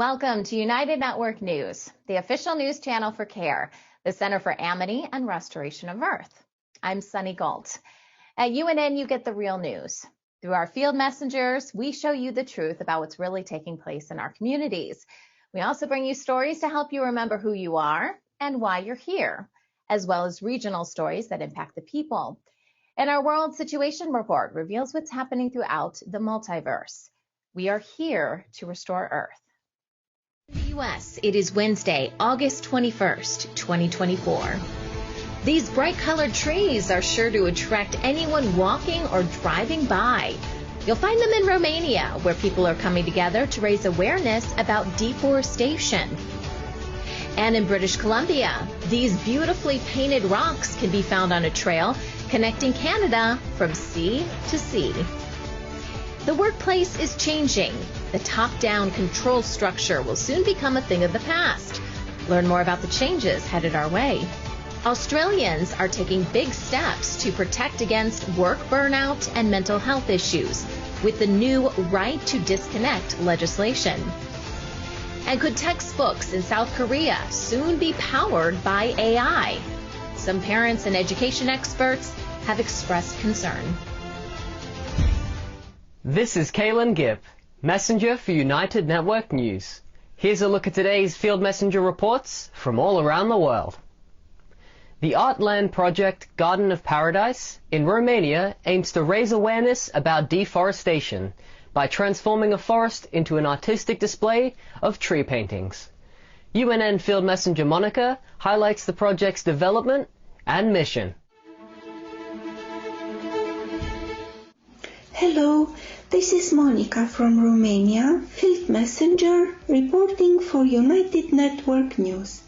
Welcome to United Network News, the official news channel for CARE, the Center for Amity and Restoration of Earth. I'm Sunny Galt. At UNN, you get the real news. Through our field messengers, we show you the truth about what's really taking place in our communities. We also bring you stories to help you remember who you are and why you're here, as well as regional stories that impact the people. And our World Situation Report reveals what's happening throughout the multiverse. We are here to restore Earth. In the U.S., it is Wednesday, August 21st, 2024. These bright-colored trees are sure to attract anyone walking or driving by. You'll find them in Romania, where people are coming together to raise awareness about deforestation. And in British Columbia, these beautifully painted rocks can be found on a trail connecting Canada from sea to sea. The workplace is changing. The top-down control structure will soon become a thing of the past. Learn more about the changes headed our way. Australians are taking big steps to protect against work burnout and mental health issues with the new Right to Disconnect legislation. And could textbooks in South Korea soon be powered by AI? Some parents and education experts have expressed concern. This is Calen Messenger for United Network News. Here's a look at today's Field Messenger reports from all around the world. The Artland project Garden of Paradise in Romania aims to raise awareness about deforestation by transforming a forest into an artistic display of tree paintings. UNN Field Messenger Monica highlights the project's development and mission. Hello, this is Monica from Romania, Field Messenger, reporting for United Network News.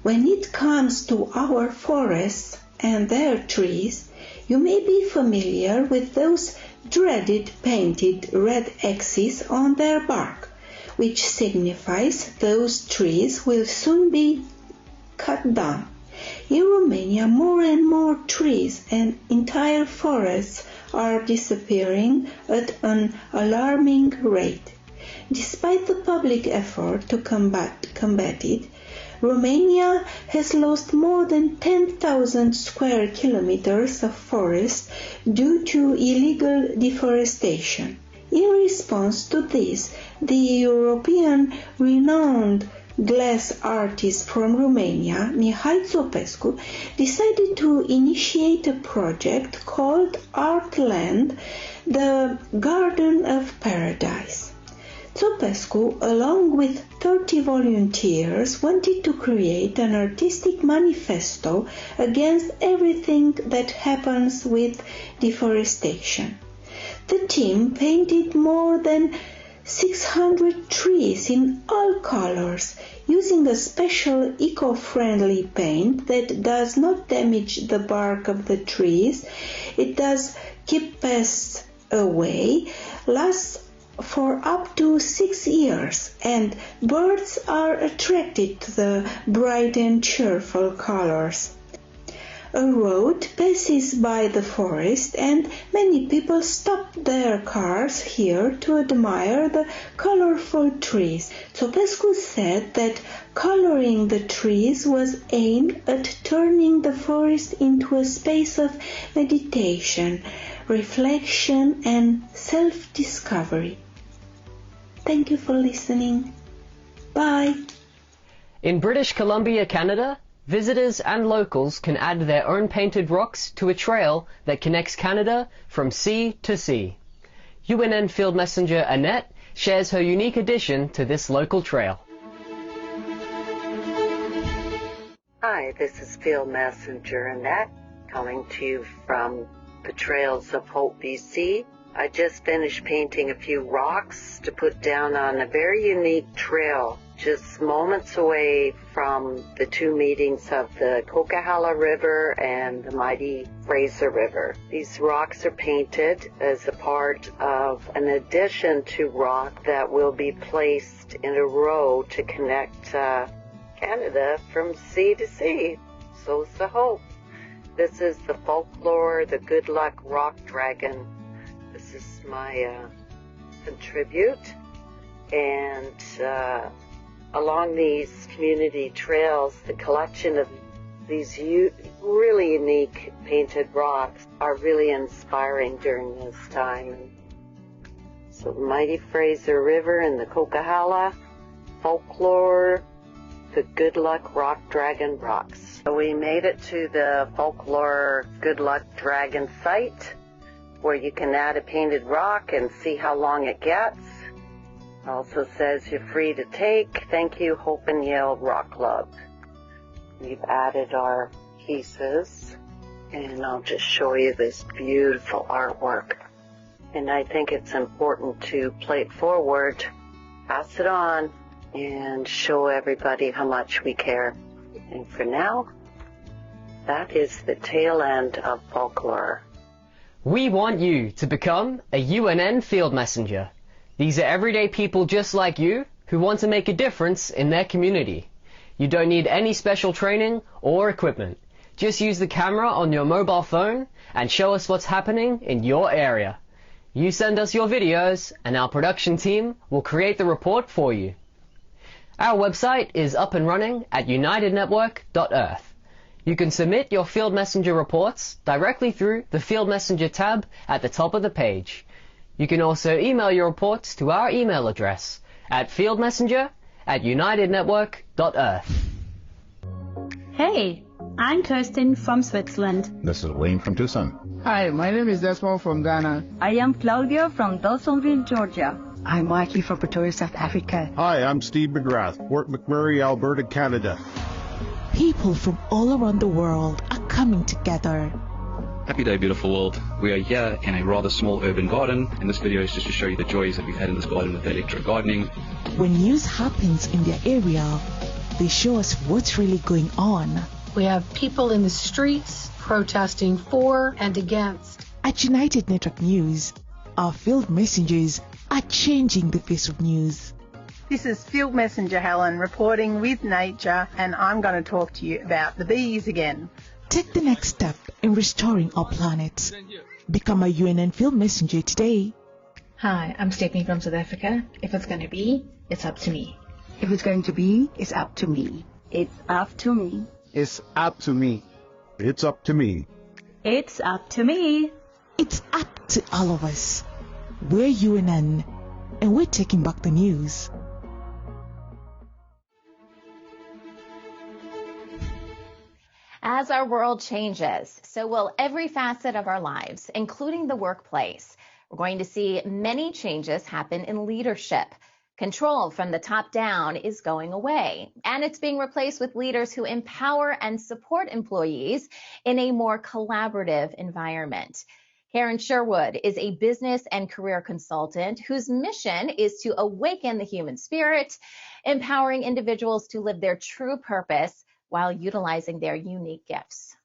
When it comes to our forests and their trees, you may be familiar with those dreaded painted red X's on their bark, which signifies those trees will soon be cut down. In Romania, more and more trees and entire forests are disappearing at an alarming rate. Despite the public effort to combat it, Romania has lost more than 10,000 square kilometers of forest due to illegal deforestation. In response to this, the European renowned glass artist from Romania, Mihai Țopescu, decided to initiate a project called Artland, the Garden of Paradise. Țopescu, along with 30 volunteers, wanted to create an artistic manifesto against everything that happens with deforestation. The team painted more than 600 trees in all colors, using a special eco-friendly paint that does not damage the bark of the trees. It does keep pests away, lasts for up to 6 years, and birds are attracted to the bright and cheerful colors. A road passes by the forest, and many people stop their cars here to admire the colorful trees. Țopescu said that coloring the trees was aimed at turning the forest into a space of meditation, reflection, and self-discovery. Thank you for listening. Bye. In British Columbia, Canada, visitors and locals can add their own painted rocks to a trail that connects Canada from sea to sea. UNN Field Messenger Annette shares her unique addition to this local trail. Hi, this is Field Messenger Annette, coming to you from the trails of Hope, BC. I just finished painting a few rocks to put down on a very unique trail just moments away from the two meetings of the Coquihalla River and the mighty Fraser River. These rocks are painted as a part of an addition to rock that will be placed in a row to connect Canada from sea to sea. So's the hope. This is the Falkor, the Good Luck Rock Dragon. This is my contribute. And along these community trails, the collection of these really unique painted rocks are really inspiring during this time. So the mighty Fraser River and the Coquihalla, Falkor, the Good Luck Rock Dragon rocks. So we made it to the Falkor Good Luck Dragon site, where you can add a painted rock and see how long it gets. It also says you're free to take. Thank you, Hope and Yale Rock Club. We've added our pieces, and I'll just show you this beautiful artwork. And I think it's important to play it forward, pass it on, and show everybody how much we care. And for now, that is the tail end of Falkor. We want you to become a UNN field messenger. These are everyday people just like you who want to make a difference in their community. You don't need any special training or equipment. Just use the camera on your mobile phone and show us what's happening in your area. You send us your videos and our production team will create the report for you. Our website is up and running at unitednetwork.earth. You can submit your Field Messenger reports directly through the Field Messenger tab at the top of the page. You can also email your reports to our email address at fieldmessenger@unitednetwork.earth. Hey, I'm Kirsten from Switzerland. This is Wayne from Tucson. Hi, my name is Desmond from Ghana. I am Claudia from Dawsonville, Georgia. I'm Mikey from Pretoria, South Africa. Hi, I'm Steve McGrath, Fort McMurray, Alberta, Canada. People from all around the world are coming together. Happy day, beautiful world. We are here in a rather small urban garden, and this video is just to show you the joys that we've had in this garden with electro gardening. When news happens in their area, they show us what's really going on. We have people in the streets protesting for and against. At United Network News, our field messengers are changing the face of news. This is Field Messenger Helen reporting with nature, and I'm going to talk to you about the bees again. Take the next step in restoring our planet. Become a UNN Field Messenger today. Hi, I'm Stephanie from South Africa. If it's going to be, it's up to me. If it's going to be, it's up to me. It's up to me. It's up to me. It's up to me. It's up to me. It's up to all of us. We're UNN, and we're taking back the news. As our world changes, so will every facet of our lives, including the workplace. We're going to see many changes happen in leadership. Control from the top down is going away, and it's being replaced with leaders who empower and support employees in a more collaborative environment. Karen Sherwood is a business and career consultant whose mission is to awaken the human spirit, empowering individuals to live their true purpose while utilizing their unique gifts.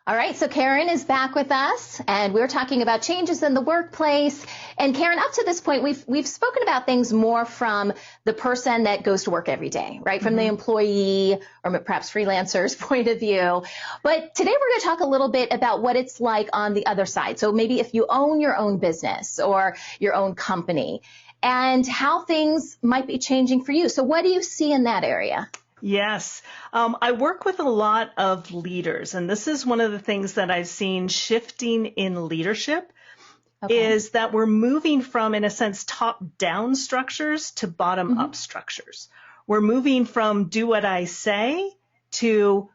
All right, so Karen is back with us, and we're talking about changes in the workplace. And Karen, up to this point, we've spoken about things more from the person that goes to work every day, right? From the employee or perhaps freelancer's point of view. But today we're going to talk a little bit about what it's like on the other side. So maybe if you own your own business or your own company, and how things might be changing for you. So what do you see in that area? Yes. I work with a lot of leaders, and this is one of the things that I've seen shifting in leadership is that we're moving from, in a sense, top-down structures to bottom-up structures. We're moving from do what I say to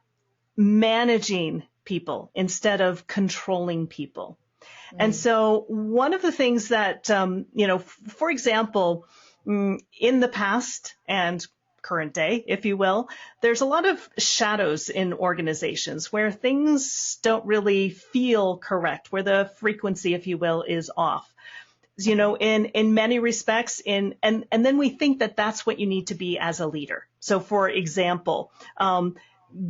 managing people instead of controlling people. And so one of the things that, for example, in the past and current day, if you will, there's a lot of shadows in organizations where things don't really feel correct, where the frequency, if you will, is off. In many respects, and then we think that that's what you need to be as a leader. So, for example,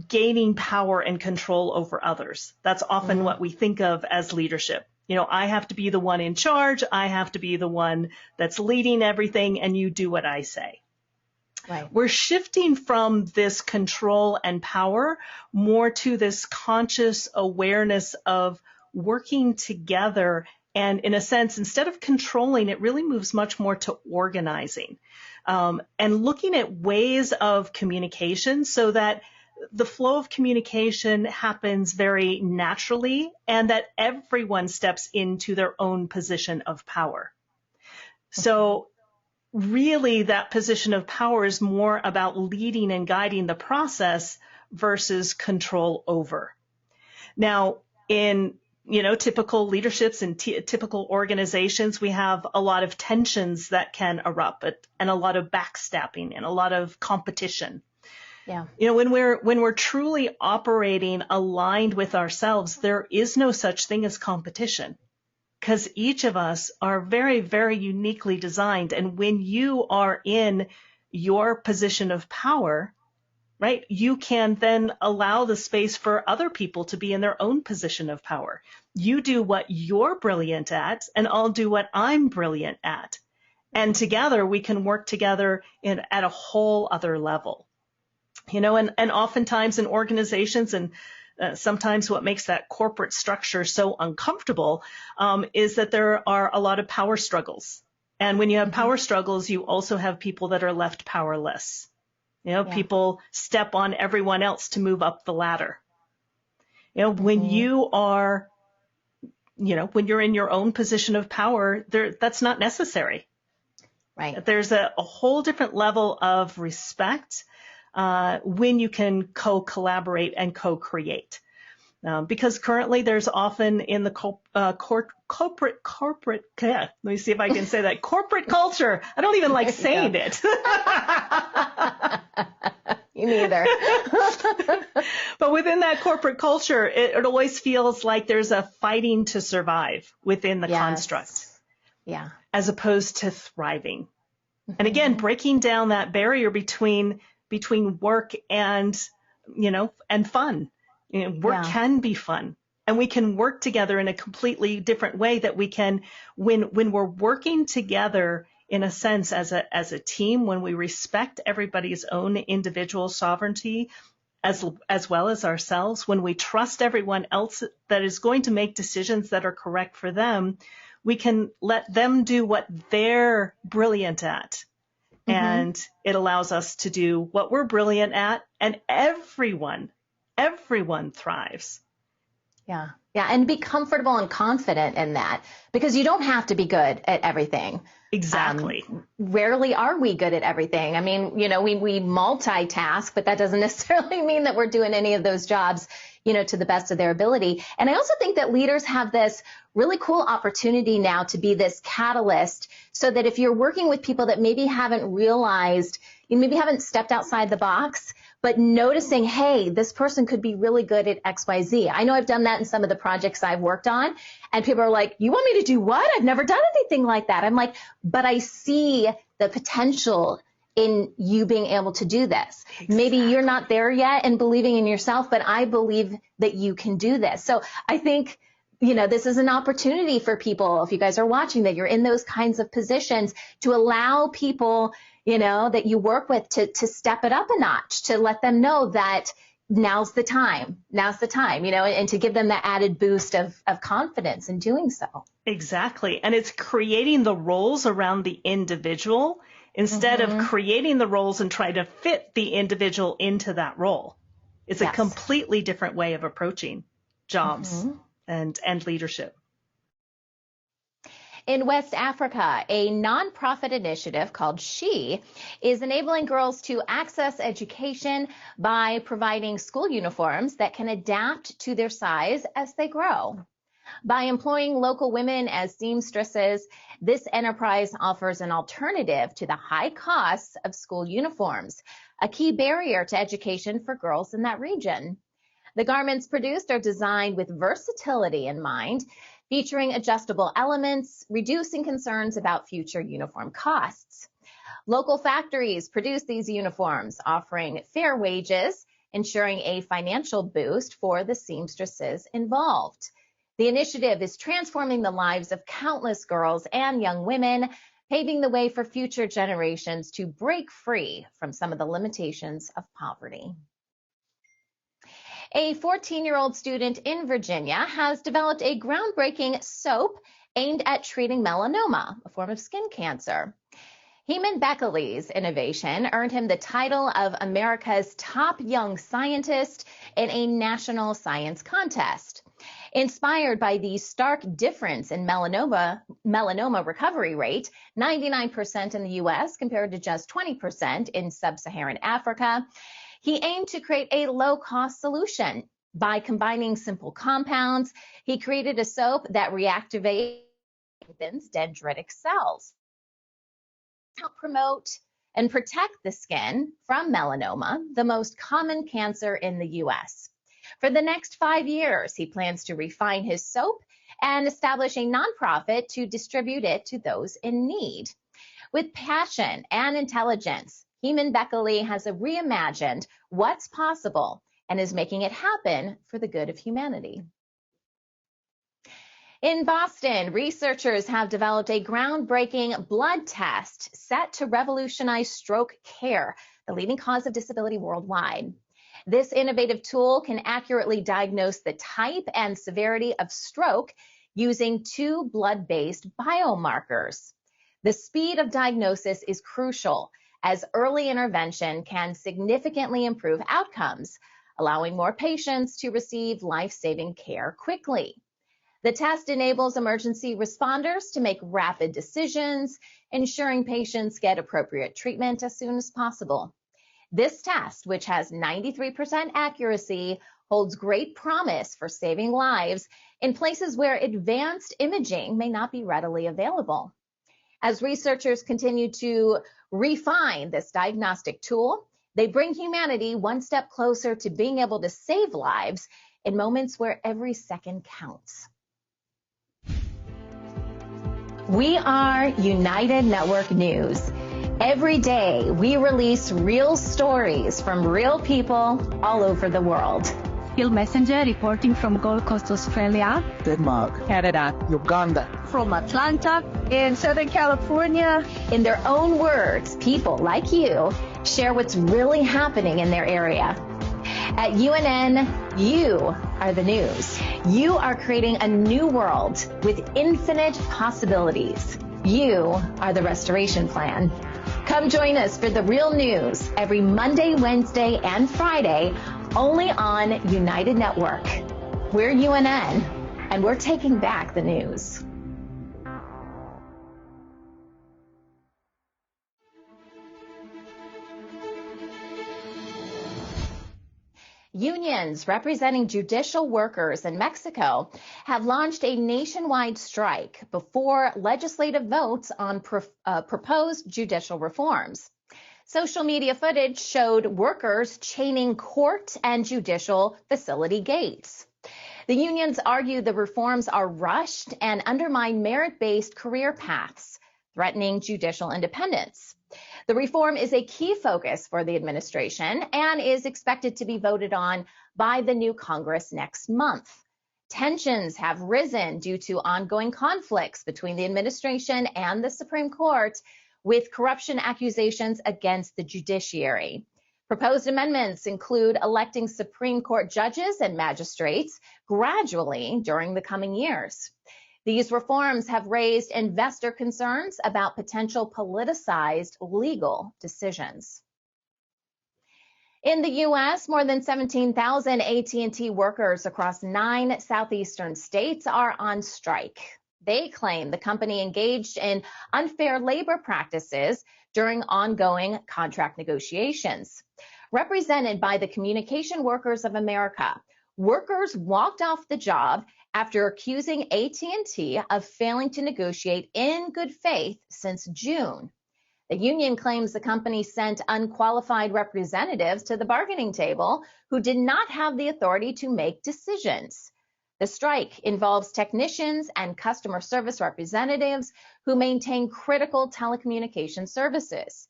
gaining power and control over others. That's often what we think of as leadership. I have to be the one in charge. I have to be the one that's leading everything, and you do what I say. Right. We're shifting from this control and power more to this conscious awareness of working together And in a sense, instead of controlling, it really moves much more to organizing and looking at ways of communication so that the flow of communication happens very naturally and that everyone steps into their own position of power. So really that position of power is more about leading and guiding the process versus control over. Now, in typical leaderships and typical organizations, we have a lot of tensions that can erupt and a lot of backstabbing and a lot of competition. Yeah. When we're truly operating aligned with ourselves, there is no such thing as competition because each of us are very, very uniquely designed. And when you are in your position of power, right, you can then allow the space for other people to be in their own position of power. You do what you're brilliant at, and I'll do what I'm brilliant at. And together we can work together at a whole other level. And oftentimes in organizations and sometimes what makes that corporate structure so uncomfortable is that there are a lot of power struggles. And when you have power struggles, you also have people that are left powerless. People step on everyone else to move up the ladder. When you are, when you're in your own position of power, that's not necessary. Right. There's a whole different level of respect when you can co-collaborate and co-create. Because currently there's often in the corporate, let me see if I can say that, corporate culture. I don't even like saying it. You neither. But within that corporate culture, it always feels like there's a fighting to survive within the construct. Yeah. As opposed to thriving. And again, breaking down that barrier between work and, and fun. Work can be fun, and we can work together in a completely different way that we can, when we're working together in a sense as a team, when we respect everybody's own individual sovereignty as well as ourselves, when we trust everyone else that is going to make decisions that are correct for them, we can let them do what they're brilliant at. And it allows us to do what we're brilliant at, and everyone thrives. Yeah. Yeah. And be comfortable and confident in that, because you don't have to be good at everything. Exactly. Rarely are we good at everything. I mean, we multitask, but that doesn't necessarily mean that we're doing any of those jobs, to the best of their ability. And I also think that leaders have this really cool opportunity now to be this catalyst, so that if you're working with people that maybe haven't realized, maybe haven't stepped outside the box, but noticing, hey, this person could be really good at XYZ. I know I've done that in some of the projects I've worked on, and people are like, you want me to do what? I've never done anything like that. I'm like, but I see the potential in you being able to do this. Exactly. Maybe you're not there yet and believing in yourself, but I believe that you can do this. So I think, this is an opportunity for people, if you guys are watching, that you're in those kinds of positions, to allow people, that you work with to step it up a notch, to let them know that now's the time, and to give them that added boost of confidence in doing so. Exactly. And it's creating the roles around the individual instead of creating the roles and trying to fit the individual into that role. It's a completely different way of approaching jobs and leadership. In West Africa, a nonprofit initiative called SHE is enabling girls to access education by providing school uniforms that can adapt to their size as they grow. By employing local women as seamstresses, this enterprise offers an alternative to the high costs of school uniforms, a key barrier to education for girls in that region. The garments produced are designed with versatility in mind, featuring adjustable elements, reducing concerns about future uniform costs. Local factories produce these uniforms, offering fair wages, ensuring a financial boost for the seamstresses involved. The initiative is transforming the lives of countless girls and young women, paving the way for future generations to break free from some of the limitations of poverty. A 14-year-old student in Virginia has developed a groundbreaking soap aimed at treating melanoma, a form of skin cancer. Heman Beckley's innovation earned him the title of America's top young scientist in a national science contest. Inspired by the stark difference in melanoma recovery rate, 99% in the U.S. compared to just 20% in sub-Saharan Africa, he aimed to create a low-cost solution. By combining simple compounds, he created a soap that reactivates dendritic cells. Help promote and protect the skin from melanoma, the most common cancer in the U.S. For the next 5 years, he plans to refine his soap and establish a nonprofit to distribute it to those in need. With passion and intelligence, Heman Beckley has reimagined what's possible and is making it happen for the good of humanity. In Boston, researchers have developed a groundbreaking blood test set to revolutionize stroke care, the leading cause of disability worldwide. This innovative tool can accurately diagnose the type and severity of stroke using 2 blood-based biomarkers. The speed of diagnosis is crucial, as early intervention can significantly improve outcomes, allowing more patients to receive life-saving care quickly. The test enables emergency responders to make rapid decisions, ensuring patients get appropriate treatment as soon as possible. This test, which has 93% accuracy, holds great promise for saving lives in places where advanced imaging may not be readily available. As researchers continue to refine this diagnostic tool, they bring humanity one step closer to being able to save lives in moments where every second counts. We are United Network News. Every day, we release real stories from real people all over the world. Field Messenger reporting from Gold Coast, Australia, Denmark, Canada, Uganda, from Atlanta, in Southern California. In their own words, people like you share what's really happening in their area. At UNN, you are the news. You are creating a new world with infinite possibilities. You are the restoration plan. Come join us for the real news every Monday, Wednesday, and Friday, only on United Network. We're UNN, and we're taking back the news. Unions representing judicial workers in Mexico have launched a nationwide strike before legislative votes on proposed judicial reforms. Social media footage showed workers chaining court and judicial facility gates. The unions argue the reforms are rushed and undermine merit-based career paths, threatening judicial independence. The reform is a key focus for the administration and is expected to be voted on by the new Congress next month. Tensions have risen due to ongoing conflicts between the administration and the Supreme Court, with corruption accusations against the judiciary. Proposed amendments include electing Supreme Court judges and magistrates gradually during the coming years. These reforms have raised investor concerns about potential politicized legal decisions. In the U.S., more than 17,000 AT&T workers across 9 southeastern states are on strike. They claim the company engaged in unfair labor practices during ongoing contract negotiations. Represented by the Communication Workers of America, workers walked off the job after accusing AT&T of failing to negotiate in good faith since June. The union claims the company sent unqualified representatives to the bargaining table who did not have the authority to make decisions. The strike involves technicians and customer service representatives who maintain critical telecommunication services.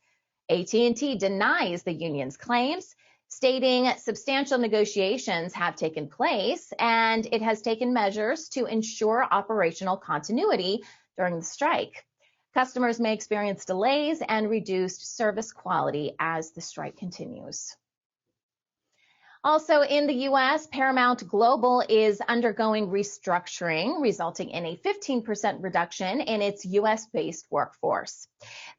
AT&T denies the union's claims, stating substantial negotiations have taken place and it has taken measures to ensure operational continuity during the strike. Customers may experience delays and reduced service quality as the strike continues. Also in the U.S., Paramount Global is undergoing restructuring, resulting in a 15% reduction in its U.S.-based workforce.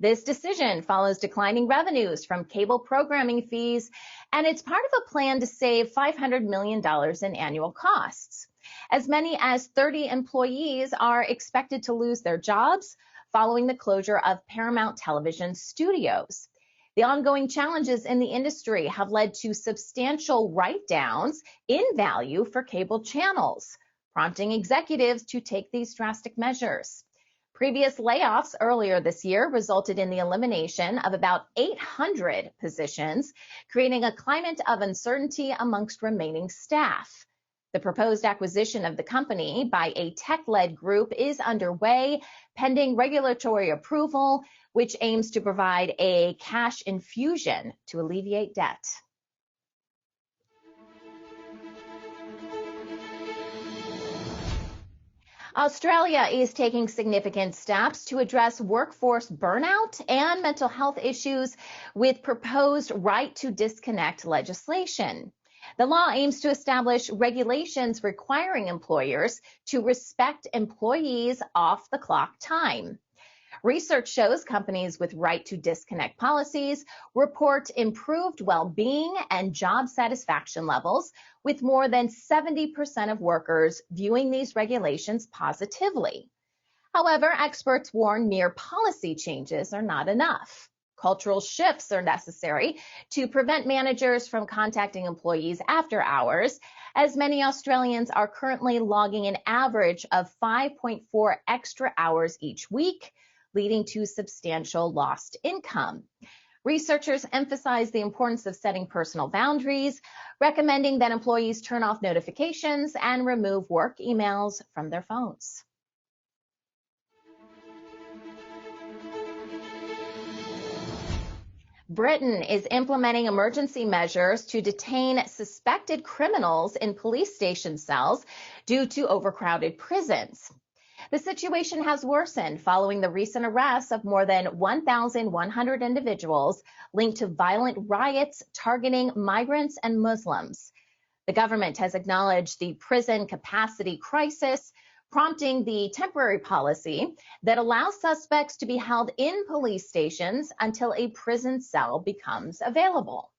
This decision follows declining revenues from cable programming fees, and it's part of a plan to save $500 million in annual costs. As many as 30 employees are expected to lose their jobs following the closure of Paramount Television studios. The ongoing challenges in the industry have led to substantial write-downs in value for cable channels, prompting executives to take these drastic measures. Previous layoffs earlier this year resulted in the elimination of about 800 positions, creating a climate of uncertainty amongst remaining staff. The proposed acquisition of the company by a tech-led group is underway, pending regulatory approval, which aims to provide a cash infusion to alleviate debt. Australia is taking significant steps to address workforce burnout and mental health issues with proposed right to disconnect legislation. The law aims to establish regulations requiring employers to respect employees' off-the-clock time. Research shows companies with right to disconnect policies report improved well-being and job satisfaction levels, with more than 70% of workers viewing these regulations positively. However, experts warn mere policy changes are not enough. Cultural shifts are necessary to prevent managers from contacting employees after hours, as many Australians are currently logging an average of 5.4 extra hours each week, leading to substantial lost income. Researchers emphasize the importance of setting personal boundaries, recommending that employees turn off notifications and remove work emails from their phones. Britain is implementing emergency measures to detain suspected criminals in police station cells due to overcrowded prisons. The situation has worsened following the recent arrests of more than 1,100 individuals linked to violent riots targeting migrants and Muslims. The government has acknowledged the prison capacity crisis, prompting the temporary policy that allows suspects to be held in police stations until a prison cell becomes available.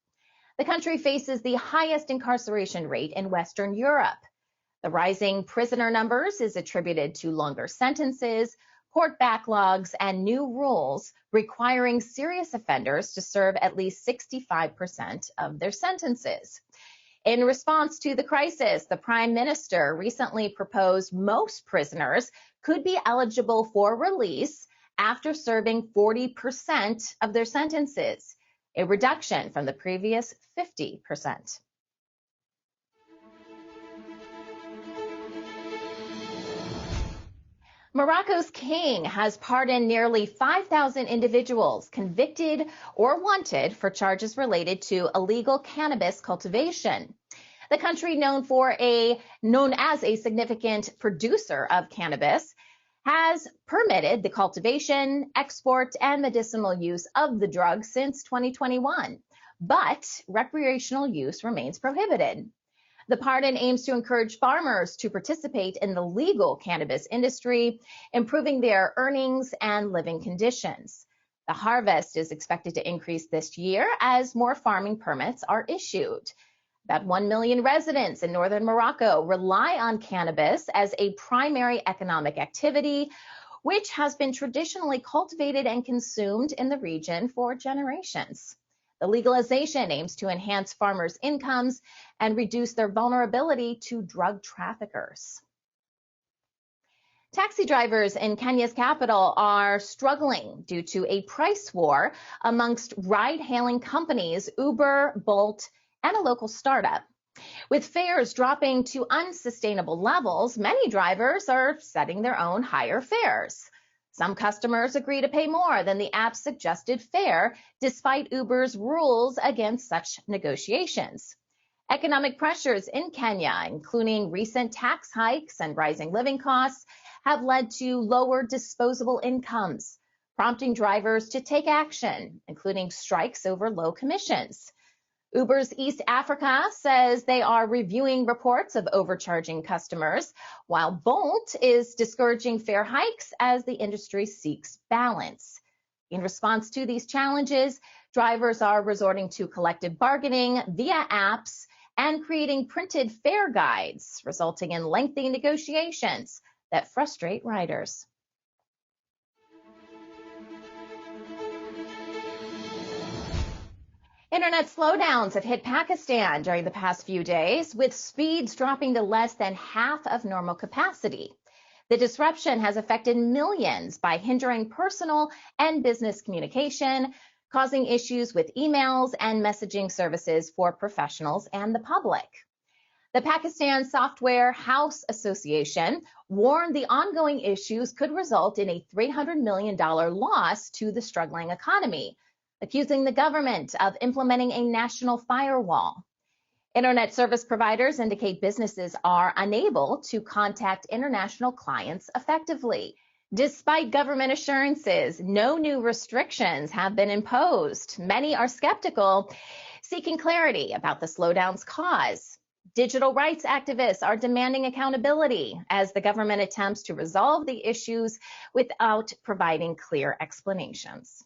The country faces the highest incarceration rate in Western Europe. The rising prisoner numbers is attributed to longer sentences, court backlogs, and new rules requiring serious offenders to serve at least 65% of their sentences. In response to the crisis, the Prime Minister recently proposed most prisoners could be eligible for release after serving 40% of their sentences, a reduction from the previous 50%. Morocco's king has pardoned nearly 5,000 individuals convicted or wanted for charges related to illegal cannabis cultivation. The country, known as a significant producer of cannabis, has permitted the cultivation, export, and medicinal use of the drug since 2021, but recreational use remains prohibited. The pardon aims to encourage farmers to participate in the legal cannabis industry, improving their earnings and living conditions. The harvest is expected to increase this year as more farming permits are issued. About 1 million residents in northern Morocco rely on cannabis as a primary economic activity, which has been traditionally cultivated and consumed in the region for generations. The legalization aims to enhance farmers' incomes and reduce their vulnerability to drug traffickers. Taxi drivers in Kenya's capital are struggling due to a price war amongst ride-hailing companies Uber, Bolt, and a local startup. With fares dropping to unsustainable levels, many drivers are setting their own higher fares. Some customers agree to pay more than the app's suggested fare, despite Uber's rules against such negotiations. Economic pressures in Kenya, including recent tax hikes and rising living costs, have led to lower disposable incomes, prompting drivers to take action, including strikes over low commissions. Uber's East Africa says they are reviewing reports of overcharging customers, while Bolt is discouraging fare hikes as the industry seeks balance. In response to these challenges, drivers are resorting to collective bargaining via apps and creating printed fare guides, resulting in lengthy negotiations that frustrate riders. Internet slowdowns have hit Pakistan during the past few days, with speeds dropping to less than half of normal capacity. The disruption has affected millions by hindering personal and business communication, causing issues with emails and messaging services for professionals and the public. The Pakistan Software House Association warned the ongoing issues could result in a $300 million loss to the struggling economy, accusing the government of implementing a national firewall. Internet service providers indicate businesses are unable to contact international clients effectively. Despite government assurances, no new restrictions have been imposed. Many are skeptical, seeking clarity about the slowdown's cause. Digital rights activists are demanding accountability as the government attempts to resolve the issues without providing clear explanations.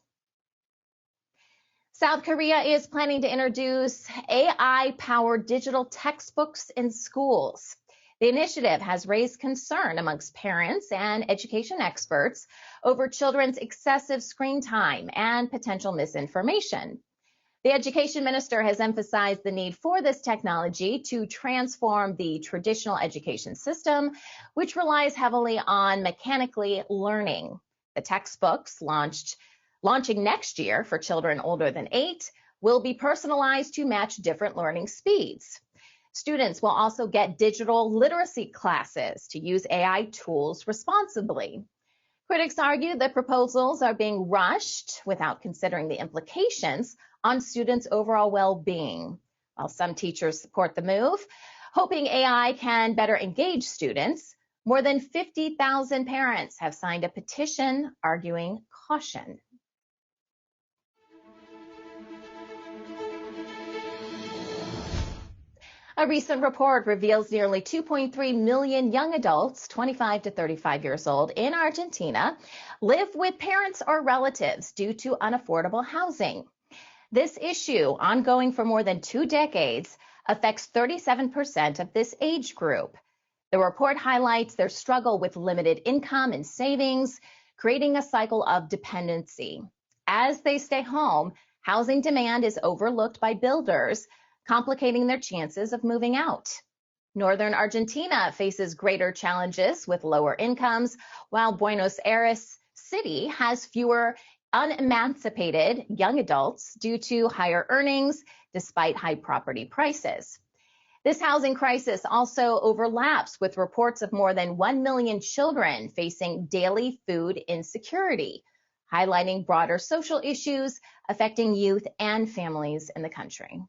South Korea is planning to introduce AI-powered digital textbooks in schools. The initiative has raised concern amongst parents and education experts over children's excessive screen time and potential misinformation. The education minister has emphasized the need for this technology to transform the traditional education system, which relies heavily on mechanically learning. The textbooks launching next year for children older than 8 will be personalized to match different learning speeds. Students will also get digital literacy classes to use AI tools responsibly. Critics argue the proposals are being rushed without considering the implications on students' overall well-being. While some teachers support the move, hoping AI can better engage students, more than 50,000 parents have signed a petition arguing caution. A recent report reveals nearly 2.3 million young adults, 25 to 35 years old, in Argentina live with parents or relatives due to unaffordable housing. This issue, ongoing for more than 2 decades, affects 37% of this age group. The report highlights their struggle with limited income and savings, creating a cycle of dependency. As they stay home, housing demand is overlooked by builders, complicating their chances of moving out. Northern Argentina faces greater challenges with lower incomes, while Buenos Aires City has fewer unemancipated young adults due to higher earnings despite high property prices. This housing crisis also overlaps with reports of more than 1 million children facing daily food insecurity, highlighting broader social issues affecting youth and families in the country.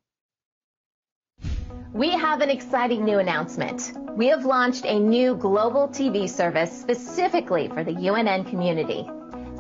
We have an exciting new announcement. We have launched a new global TV service specifically for the UNN community.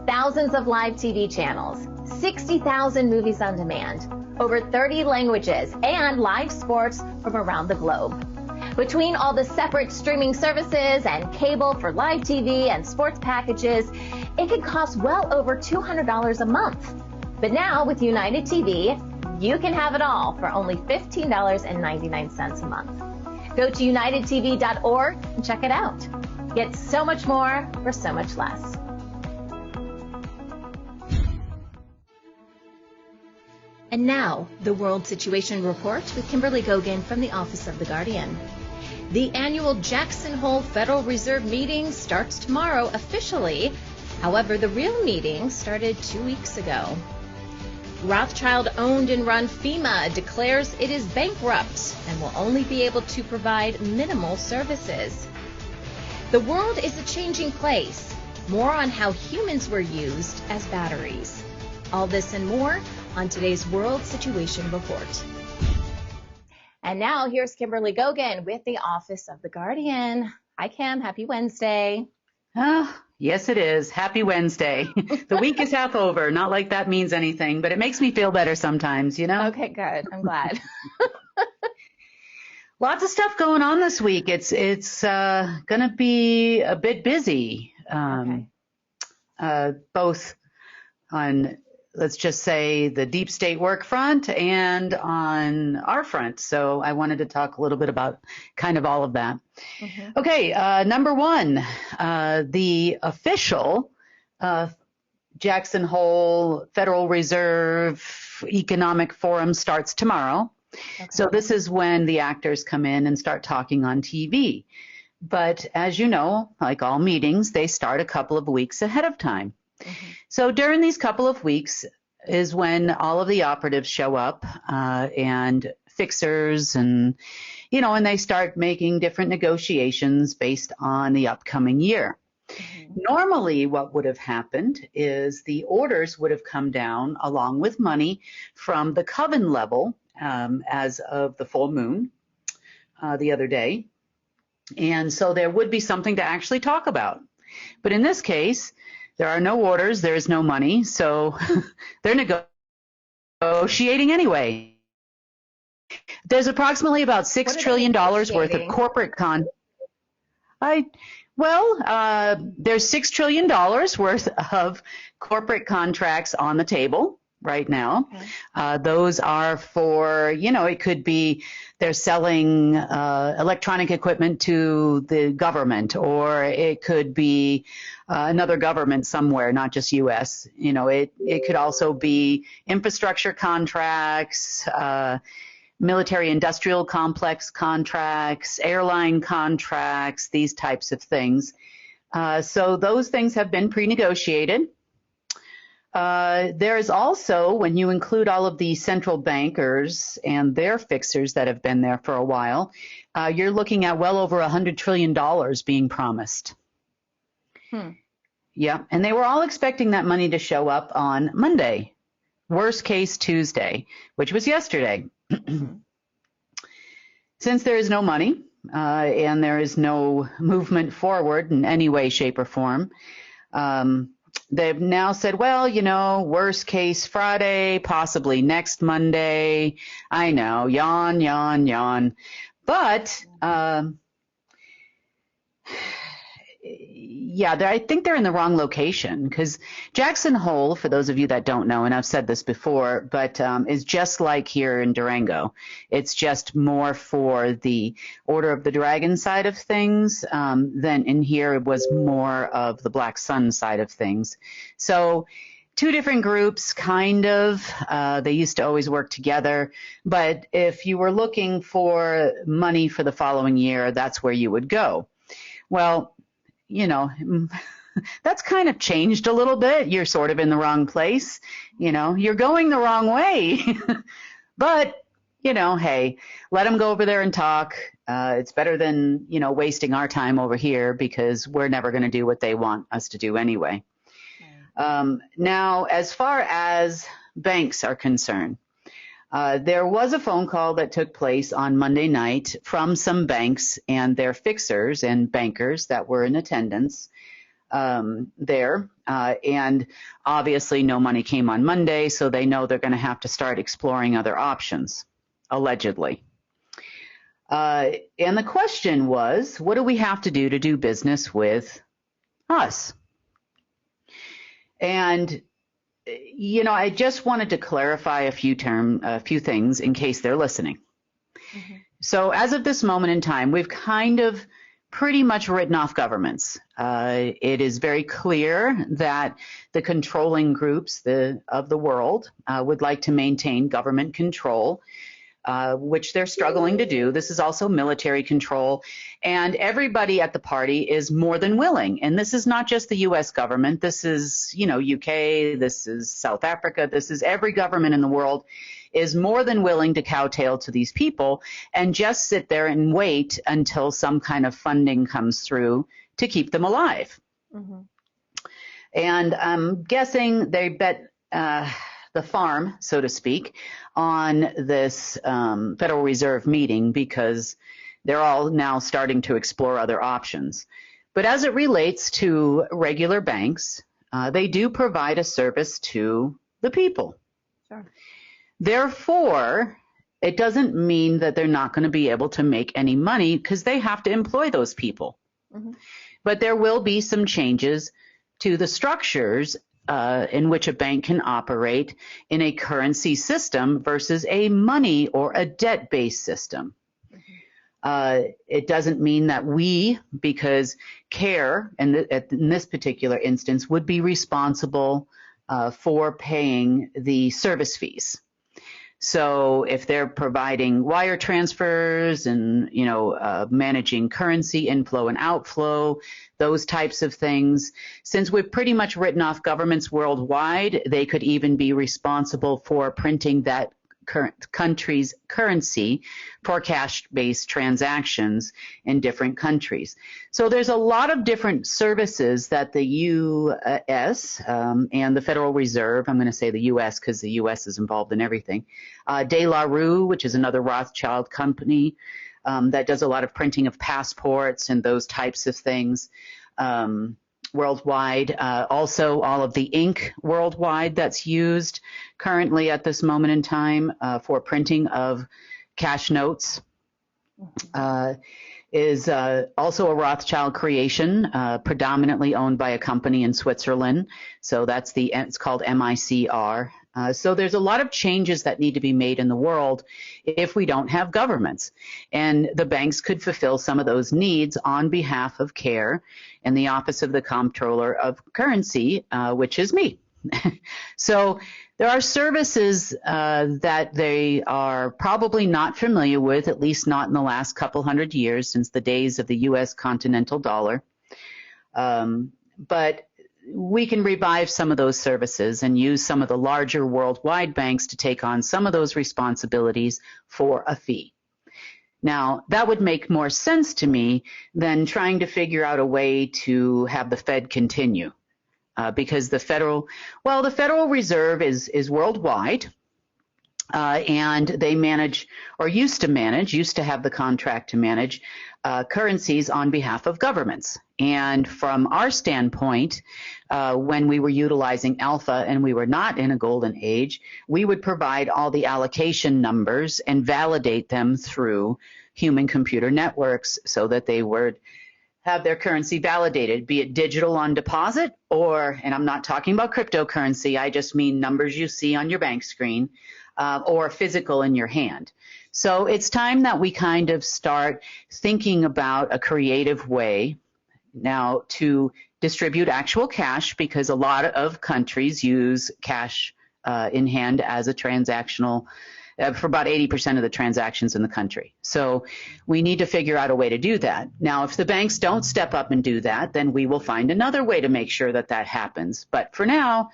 Thousands of live TV channels, 60,000 movies on demand, over 30 languages, and live sports from around the globe. Between all the separate streaming services and cable for live TV and sports packages, it could cost well over $200 a month. But now with United TV, you can have it all for only $15.99 a month. Go to unitedtv.org and check it out. Get so much more for so much less. And now, the World Situation Report with Kimberly Gogan from the Office of the Guardian. The annual Jackson Hole Federal Reserve meeting starts tomorrow officially. However, the real meeting started 2 weeks ago. Rothschild-owned and run FEMA declares it is bankrupt and will only be able to provide minimal services. The world is a changing place. More on how humans were used as batteries. All this and more on today's World Situation Report. And now here's Kimberly Gogan with the Office of the Guardian. Hi, Kim. Happy Wednesday. Yes, it is. Happy Wednesday. The week is half over. Not like that means anything, but it makes me feel better sometimes, you know? Okay, good. I'm glad. Lots of stuff going on this week. It's going to be a bit busy, both on, let's just say, the deep state work front and on our front. So I wanted to talk a little bit about kind of all of that. Mm-hmm. Okay, number one, the official Jackson Hole Federal Reserve Economic Forum starts tomorrow. Okay. So this is when the actors come in and start talking on TV. But as you know, like all meetings, they start a couple of weeks ahead of time. Mm-hmm. So during these couple of weeks is when all of the operatives show up and fixers and, you know, and they start making different negotiations based on the upcoming year. Mm-hmm. Normally what would have happened is the orders would have come down along with money from the coven level as of the full moon the other day. And so there would be something to actually talk about. But in this case, there are no orders, there is no money, so they're negotiating anyway. There's approximately about $6 trillion worth of corporate there's $6 trillion worth of corporate contracts on the table right now. Okay. Those are for, you know, it could be they're selling electronic equipment to the government, or it could be another government somewhere, not just U.S. You know, it could also be infrastructure contracts, military industrial complex contracts, airline contracts, these types of things. So those things have been pre-negotiated. There is also, when you include all of the central bankers and their fixers that have been there for a while, you're looking at well over $100 trillion being promised. Yeah, and they were all expecting that money to show up on Monday, worst case Tuesday, which was yesterday. Since there is no money and there is no movement forward in any way, shape, or form, they've now said, well, you know, worst case Friday, possibly next Monday. I know, yawn, yawn, yawn. But, yeah, I think they're in the wrong location, because Jackson Hole, for those of you that don't know, and I've said this before, but is just like here in Durango. It's just more for the Order of the Dragon side of things than in here it was more of the Black Sun side of things. So two different groups, kind of. They used to always work together. But if you were looking for money for the following year, that's where you would go. Well, you know, that's kind of changed a little bit. You're sort of in the wrong place. You know, you're going the wrong way. But, you know, hey, let them go over there and talk. It's better than, you know, wasting our time over here, because we're never going to do what they want us to do anyway. Now, as far as banks are concerned, there was a phone call that took place on Monday night from some banks and their fixers and bankers that were in attendance there. And obviously no money came on Monday, so they know they're going to have to start exploring other options, allegedly. And the question was, what do we have to do business with us? And you know, I just wanted to clarify a few things in case they're listening. Mm-hmm. So as of this moment in time, we've kind of pretty much written off governments. It is very clear that the controlling groups of the world would like to maintain government control, which they're struggling to do. This is also military control. And everybody at the party is more than willing. And this is not just the U.S. government. This is, you know, UK. This is South Africa. This is every government in the world is more than willing to kowtow to these people and just sit there and wait until some kind of funding comes through to keep them alive. Mm-hmm. And I'm guessing they bet the farm, so to speak, on this Federal Reserve meeting, because they're all now starting to explore other options. But as it relates to regular banks, they do provide a service to the people. Sure. Therefore, it doesn't mean that they're not going to be able to make any money because they have to employ those people. Mm-hmm. But there will be some changes to the structures in which a bank can operate in a currency system versus a money or a debt-based system. It doesn't mean that we, because CARE, in this particular instance, would be responsible for paying the service fees. So if they're providing wire transfers and, managing currency inflow and outflow, those types of things, since we've pretty much written off governments worldwide, they could even be responsible for printing that current country's currency for cash-based transactions in different countries. So there's a lot of different services that the U.S. And the Federal Reserve, I'm going to say the U.S. because the U.S. is involved in everything, De La Rue, which is another Rothschild company that does a lot of printing of passports and those types of things. Worldwide. Also, all of the ink worldwide that's used currently at this moment in time for printing of cash notes is also a Rothschild creation, predominantly owned by a company in Switzerland. So it's called MICR. So there's a lot of changes that need to be made in the world if we don't have governments. And the banks could fulfill some of those needs on behalf of CARE and the Office of the Comptroller of Currency, which is me. So there are services that they are probably not familiar with, at least not in the last couple hundred years since the days of the U.S. continental dollar. But we can revive some of those services and use some of the larger worldwide banks to take on some of those responsibilities for a fee. Now, that would make more sense to me than trying to figure out a way to have the Fed continue. Because the Federal Reserve is worldwide, and they manage, or used to have the contract to manage currencies on behalf of governments. And from our standpoint, when we were utilizing Alpha and we were not in a golden age, we would provide all the allocation numbers and validate them through human computer networks so that they would have their currency validated, be it digital on deposit or, and I'm not talking about cryptocurrency, I just mean numbers you see on your bank screen, or physical in your hand. So it's time that we kind of start thinking about a creative way now to distribute actual cash, because a lot of countries use cash in hand as a transactional for about 80% of the transactions in the country. So we need to figure out a way to do that. Now, if the banks don't step up and do that, then we will find another way to make sure that that happens. But for now,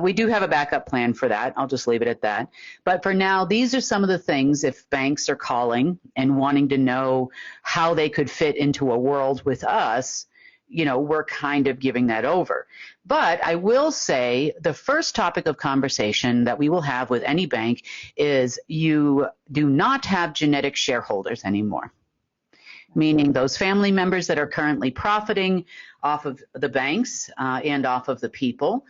we do have a backup plan for that. I'll just leave it at that. But for now, these are some of the things, if banks are calling and wanting to know how they could fit into a world with us, we're kind of giving that over. But I will say the first topic of conversation that we will have with any bank is you do not have genetic shareholders anymore, meaning those family members that are currently profiting off of the banks and off of the people,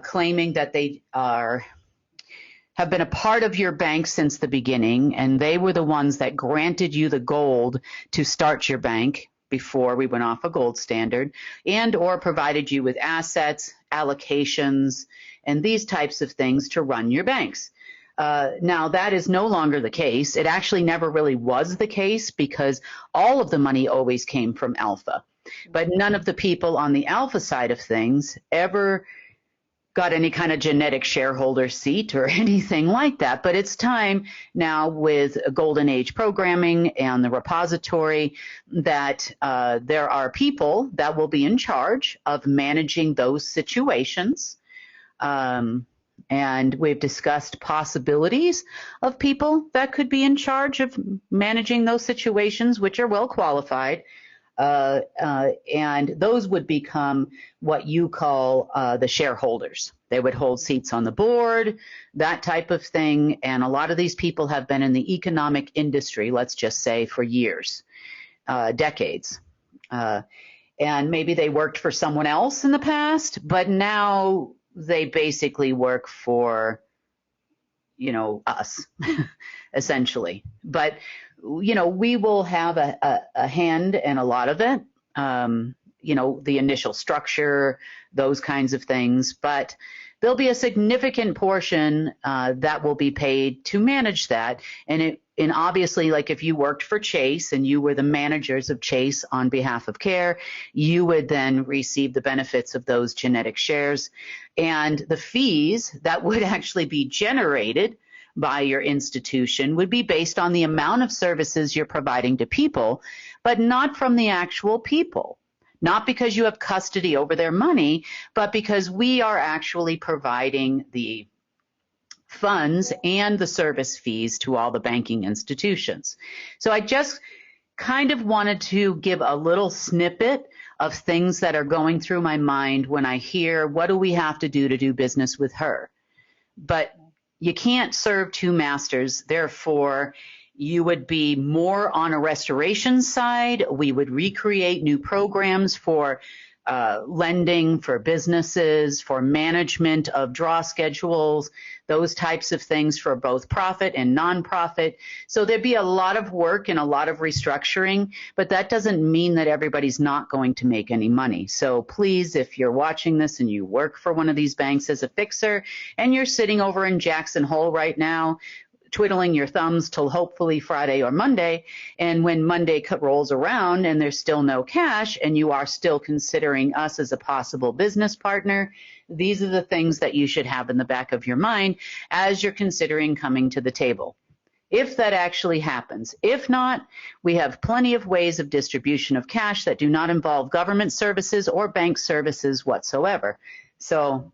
claiming that they have been a part of your bank since the beginning, and they were the ones that granted you the gold to start your bank before we went off a gold standard, and or provided you with assets, allocations, and these types of things to run your banks. Now, that is no longer the case. It actually never really was the case because all of the money always came from Alpha. But none of the people on the Alpha side of things ever got any kind of genetic shareholder seat or anything like that. But it's time now with Golden Age programming and the repository that there are people that will be in charge of managing those situations. And we've discussed possibilities of people that could be in charge of managing those situations, which are well qualified. And those would become what you call the shareholders. They would hold seats on the board, that type of thing. And a lot of these people have been in the economic industry, let's just say, for years, decades. and maybe they worked for someone else in the past, but now they basically work for, us, essentially. But, we will have a hand in a lot of it, the initial structure, those kinds of things. But there'll be a significant portion that will be paid to manage that. And obviously, like if you worked for Chase and you were the managers of Chase on behalf of CARE, you would then receive the benefits of those genetic shares. And the fees that would actually be generated by your institution would be based on the amount of services you're providing to people, but not from the actual people. Not because you have custody over their money, but because we are actually providing the funds and the service fees to all the banking institutions. So I just kind of wanted to give a little snippet of things that are going through my mind when I hear, what do we have to do business with her? But you can't serve two masters. Therefore, you would be more on a restoration side. We would recreate new programs for lending, for businesses, for management of draw schedules, those types of things for both profit and nonprofit. So there'd be a lot of work and a lot of restructuring, but that doesn't mean that everybody's not going to make any money. So please, if you're watching this and you work for one of these banks as a fixer and you're sitting over in Jackson Hole right now, twiddling your thumbs till hopefully Friday or Monday, and when Monday rolls around and there's still no cash and you are still considering us as a possible business partner, these are the things that you should have in the back of your mind as you're considering coming to the table. If that actually happens. If not, we have plenty of ways of distribution of cash that do not involve government services or bank services whatsoever. So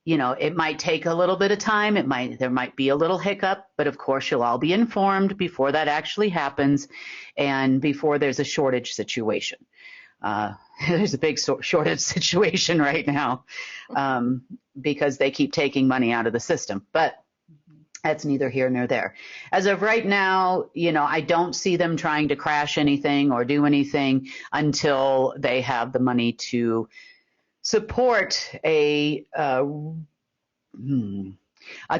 it might take a little bit of time. There might be a little hiccup, but of course you'll all be informed before that actually happens and before there's a shortage situation. There's a big shortage situation right now because they keep taking money out of the system, but that's neither here nor there. As of right now, I don't see them trying to crash anything or do anything until they have the money to support a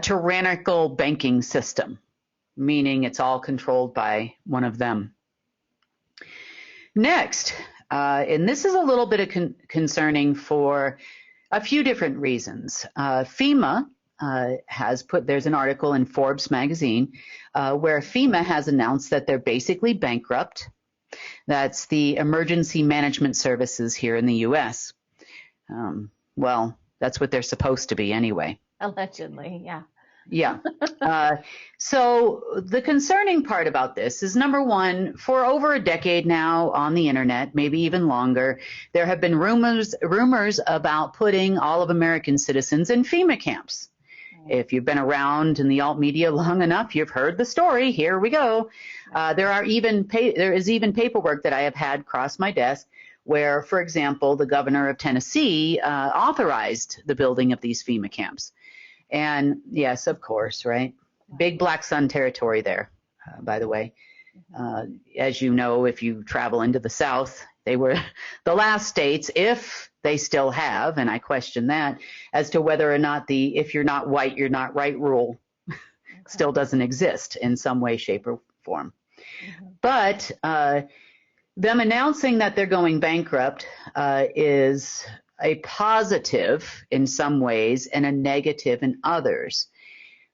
tyrannical banking system, meaning it's all controlled by one of them. Next, and this is a little bit of concerning for a few different reasons. FEMA there's an article in Forbes magazine where FEMA has announced that they're basically bankrupt. That's the emergency management services here in the U.S. Well, that's what they're supposed to be anyway. Allegedly, yeah. Yeah. So the concerning part about this is, number one, for over a decade now on the internet, maybe even longer, there have been rumors about putting all of American citizens in FEMA camps. If you've been around in the alt media long enough, you've heard the story. Here we go. There is even paperwork that I have had cross my desk where, for example, the governor of Tennessee authorized the building of these FEMA camps. And yes, of course, right? Big Black Sun territory there, by the way. As you know, if you travel into the South, they were the last states, if they still have, and I question that, as to whether or not the if you're not white, you're not right rule still doesn't exist in some way, shape, or form. But them announcing that they're going bankrupt is a positive in some ways and a negative in others,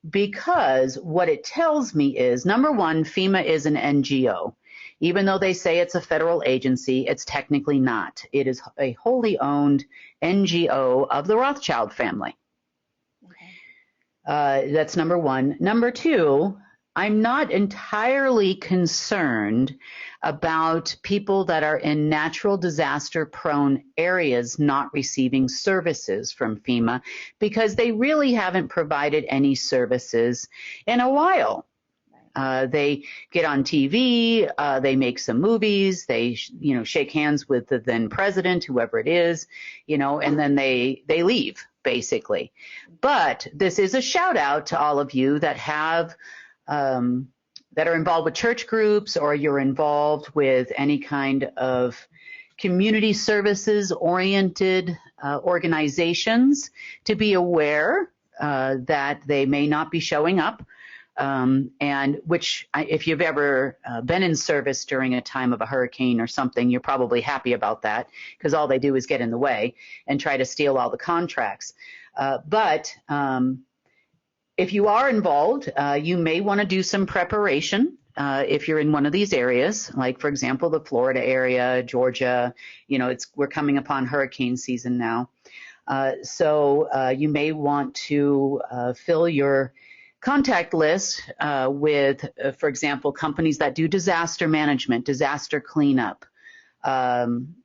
because what it tells me is, number one, FEMA is an NGO. Even though they say it's a federal agency, it's technically not. It is a wholly owned NGO of the Rothschild family. That's number one. Number two, I'm not entirely concerned about people that are in natural disaster prone areas not receiving services from FEMA, because they really haven't provided any services in a while. They get on TV, they make some movies, they shake hands with the then president, whoever it is, and then they leave, basically. But this is a shout out to all of you that have that are involved with church groups, or you're involved with any kind of community services oriented organizations to be aware that they may not be showing up. And which, if you've ever been in service during a time of a hurricane or something, you're probably happy about that, because all they do is get in the way and try to steal all the contracts. But if you are involved, you may want to do some preparation. If you're in one of these areas, like, for example, the Florida area, Georgia, we're coming upon hurricane season now. So you may want to fill your contact list with, for example, companies that do disaster management, disaster cleanup.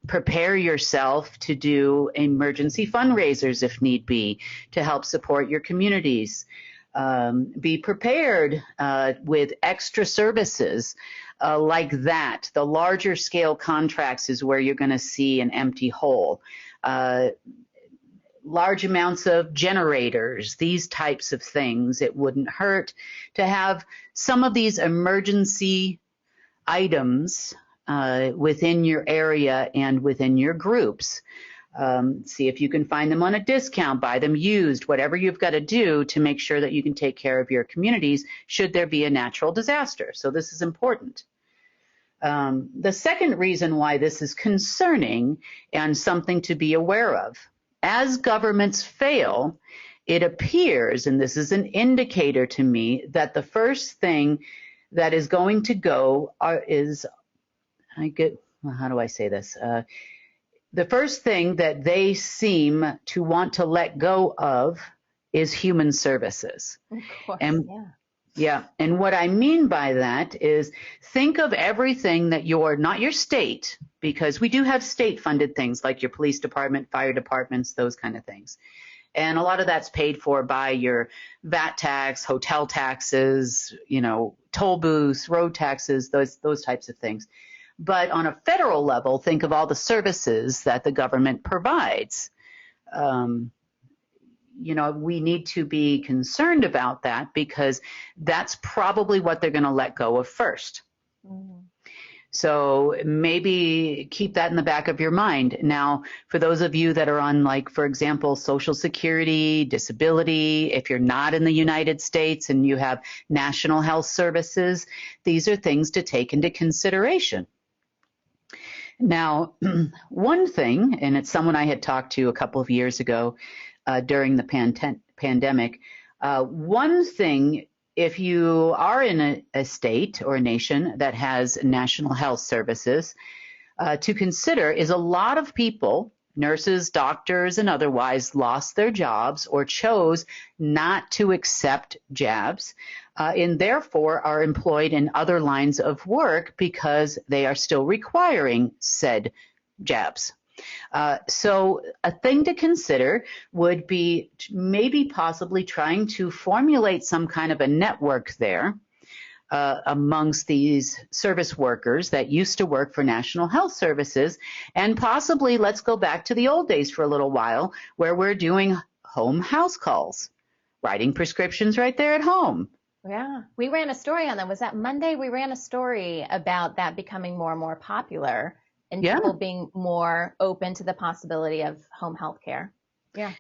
Prepare yourself to do emergency fundraisers if need be to help support your communities. Be prepared with extra services like that. The larger scale contracts is where you're going to see an empty hole. Large amounts of generators, these types of things. It wouldn't hurt to have some of these emergency items within your area and within your groups. See if you can find them on a discount, buy them used, whatever you've got to do to make sure that you can take care of your communities should there be a natural disaster. So this is important. The second reason why this is concerning and something to be aware of, as governments fail, it appears, and this is an indicator to me, that the first thing that is going to go is, how do I say this? The first thing that they seem to want to let go of is human services. Of course, yeah. And what I mean by that is, think of everything that not your state, because we do have state-funded things like your police department, fire departments, those kind of things. And a lot of that's paid for by your VAT tax, hotel taxes, toll booths, road taxes, those types of things. But on a federal level, think of all the services that the government provides. We need to be concerned about that, because that's probably what they're going to let go of first. Mm-hmm. So maybe keep that in the back of your mind. Now, for those of you that are on, like, for example, Social Security, disability, if you're not in the United States and you have national health services, these are things to take into consideration. Now, one thing, and it's someone I had talked to a couple of years ago during the pandemic, one thing, if you are in a state or a nation that has national health services, to consider is a lot of people, nurses, doctors, and otherwise, lost their jobs or chose not to accept jabs, and therefore are employed in other lines of work because they are still requiring said jabs. So a thing to consider would be maybe possibly trying to formulate some kind of a network there amongst these service workers that used to work for National Health Services, and possibly let's go back to the old days for a little while where we're doing home house calls, writing prescriptions right there at home. Yeah, we ran a story on that. Was that Monday? We ran a story about that becoming more and more popular. And people being more open to the possibility of home health care. Yeah.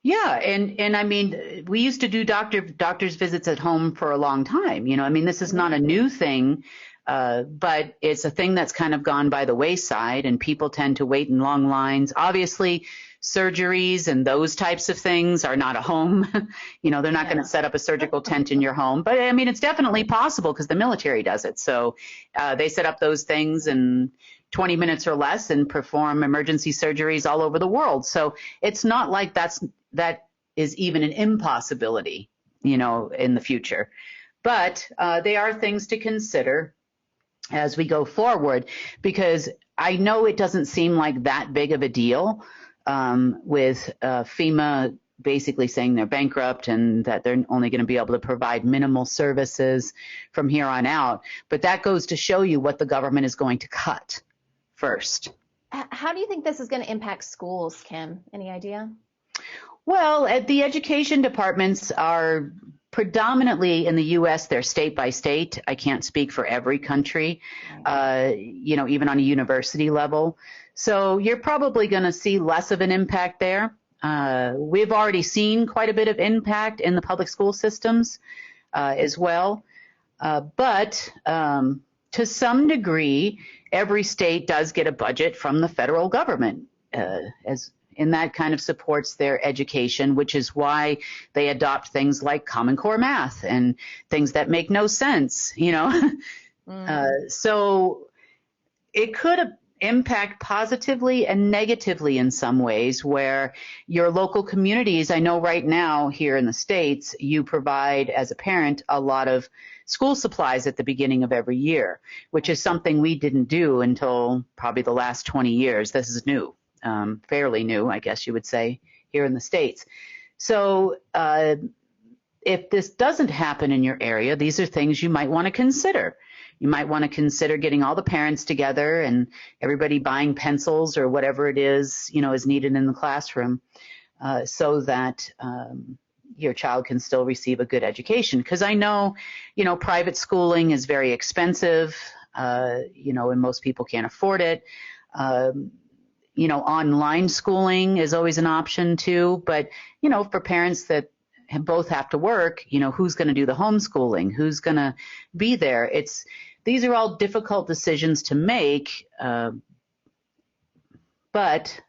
Yeah. And I mean, we used to do doctor's visits at home for a long time. This is not a new thing, but it's a thing that's kind of gone by the wayside, and people tend to wait in long lines. Obviously, surgeries and those types of things are not a home. They're not going to set up a surgical tent in your home. But I mean, it's definitely possible because the military does it. So they set up those things in 20 minutes or less and perform emergency surgeries all over the world. So it's not like that is even an impossibility, in the future. But they are things to consider as we go forward, because I know it doesn't seem like that big of a deal with FEMA basically saying they're bankrupt and that they're only going to be able to provide minimal services from here on out. But that goes to show you what the government is going to cut first. How do you think this is going to impact schools, Kim? Any idea? Well, the education departments are predominantly in the U.S., they're state by state. I can't speak for every country, even on a university level. So you're probably going to see less of an impact there. We've already seen quite a bit of impact in the public school systems as well. But to some degree, every state does get a budget from the federal government, and that kind of supports their education, which is why they adopt things like Common Core math and things that make no sense, So it could impact positively and negatively in some ways, where your local communities, I know right now here in the States, you provide as a parent a lot of school supplies at the beginning of every year, which is something we didn't do until probably the last 20 years. This is new, fairly new, I guess you would say, here in the States. So if this doesn't happen in your area, these are things you might want to consider. You might want to consider getting all the parents together and everybody buying pencils or whatever it is, is needed in the classroom, so that your child can still receive a good education. Because I know, private schooling is very expensive, and most people can't afford it. Online schooling is always an option too. But, for parents that both have to work, who's going to do the homeschooling? Who's going to be there? These are all difficult decisions to make. But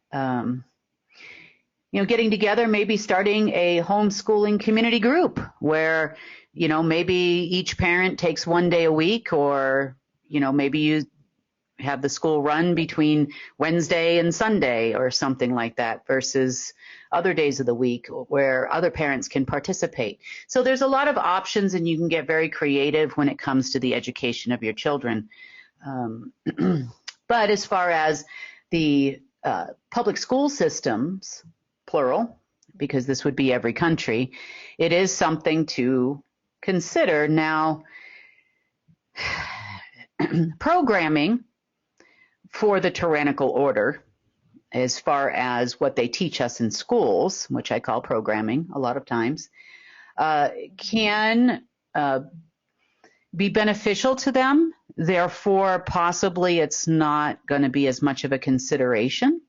getting together, maybe starting a homeschooling community group where, maybe each parent takes one day a week, or, maybe you have the school run between Wednesday and Sunday or something like that, versus other days of the week where other parents can participate. So there's a lot of options, and you can get very creative when it comes to the education of your children. But as far as the public school systems, plural, because this would be every country, it is something to consider. Now, programming for the tyrannical order, as far as what they teach us in schools, which I call programming a lot of times, can be beneficial to them. Therefore, possibly it's not going to be as much of a consideration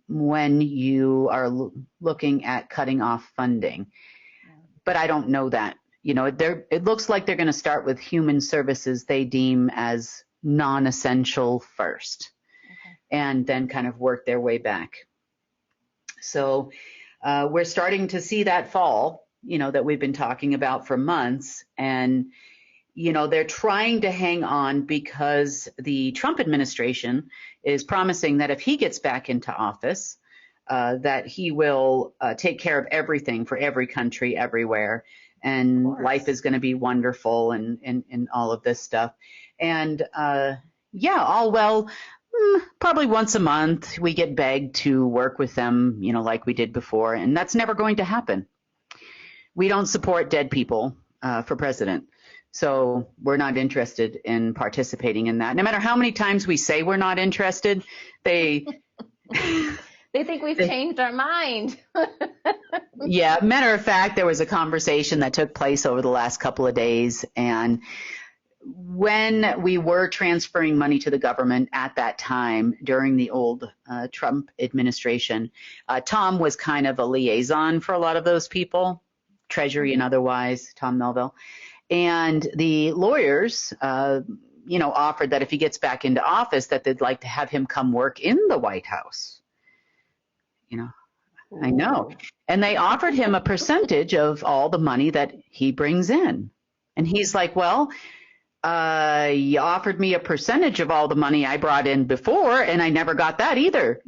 when you are looking at cutting off funding. But I don't know that. It looks like they're going to start with human services they deem as non-essential first, and then kind of work their way back. So we're starting to see that fall, that we've been talking about for months. And, they're trying to hang on because the Trump administration is promising that if he gets back into office, that he will take care of everything for every country everywhere. And life is going to be wonderful and all of this stuff. And all well, probably once a month we get begged to work with them, like we did before. And that's never going to happen. We don't support dead people for president. So we're not interested in participating in that. No matter how many times we say we're not interested, they think we've changed our mind. Yeah, matter of fact, there was a conversation that took place over the last couple of days, and when we were transferring money to the government at that time during the old Trump administration, Tom was kind of a liaison for a lot of those people, Treasury and otherwise, Tom Melville. And the lawyers, offered that if he gets back into office, that they'd like to have him come work in the White House. I know. And they offered him a percentage of all the money that he brings in. And he's like, well, you offered me a percentage of all the money I brought in before, and I never got that either,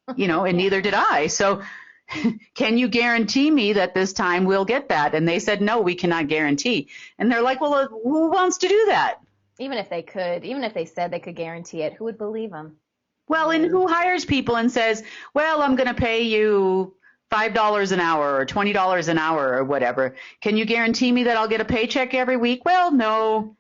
and neither did I. So can you guarantee me that this time we'll get that? And they said, no, we cannot guarantee. And they're like, well, who wants to do that? Even if they said they could guarantee it, who would believe them? Well, and who hires people and says, well, I'm going to pay you $5 an hour or $20 an hour or whatever. Can you guarantee me that I'll get a paycheck every week? Well, no.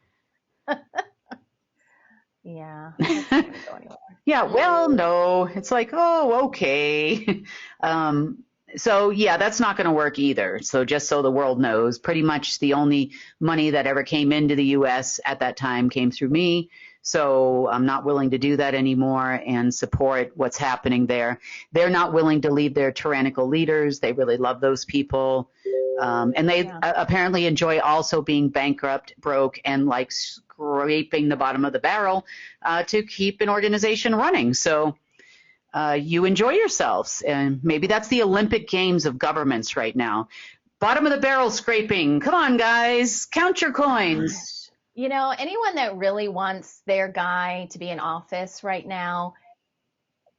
Yeah. That's not gonna go anywhere. Yeah, well, no. It's like, oh, okay. So yeah, that's not going to work either. So just so the world knows, pretty much the only money that ever came into the U.S. at that time came through me. So I'm not willing to do that anymore and support what's happening there. They're not willing to leave their tyrannical leaders. They really love those people. And they apparently enjoy also being bankrupt, broke, and like scraping the bottom of the barrel to keep an organization running. So you enjoy yourselves. And maybe that's the Olympic Games of governments right now. Bottom of the barrel scraping. Come on, guys. Count your coins. You know, anyone that really wants their guy to be in office right now,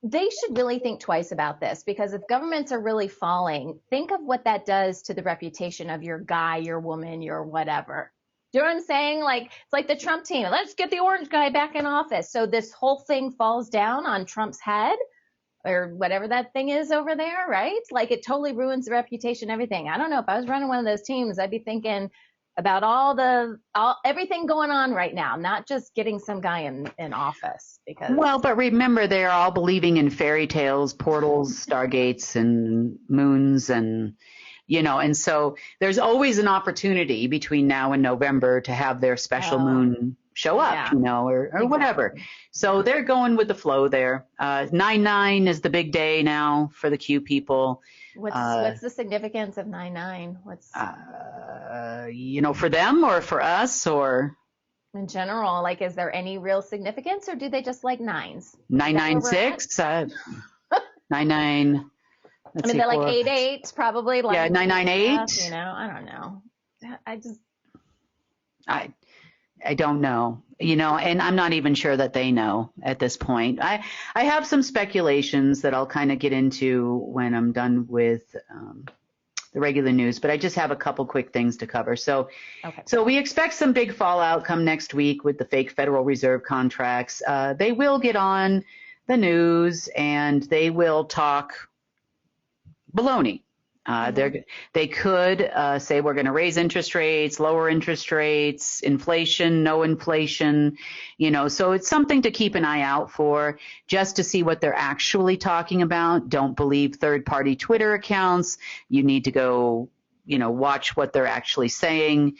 they should really think twice about this, because if governments are really falling, think of what that does to the reputation of your guy, your woman, your whatever. Do you know what I'm saying? Like, it's like the Trump team. Let's get the orange guy back in office. So this whole thing falls down on Trump's head, or whatever that thing is over there, right? Like, it totally ruins the reputation, everything. I don't know. If I was running one of those teams, I'd be thinking about everything going on right now, not just getting some guy in office. Well, but remember, they're all believing in fairy tales, portals, stargates, and moons, and and so there's always an opportunity between now and November to have their special moon show up, or whatever. So they're going with the flow there. 9/9 is the big day now for the Q people. What's the significance of 9/9? For them or for us, or in general, like, is there any real significance, or do they just like nines? 996, 99. I mean, they're like 88, probably. Like, yeah, 998. I don't know. I don't know, and I'm not even sure that they know at this point. I have some speculations that I'll kind of get into when I'm done with the regular news, but I just have a couple quick things to cover. So we expect some big fallout come next week with the fake Federal Reserve contracts. They will get on the news and they will talk baloney. They could say we're going to raise interest rates, lower interest rates, inflation, no inflation, so it's something to keep an eye out for, just to see what they're actually talking about. Don't believe third-party Twitter accounts. You need to go, watch what they're actually saying,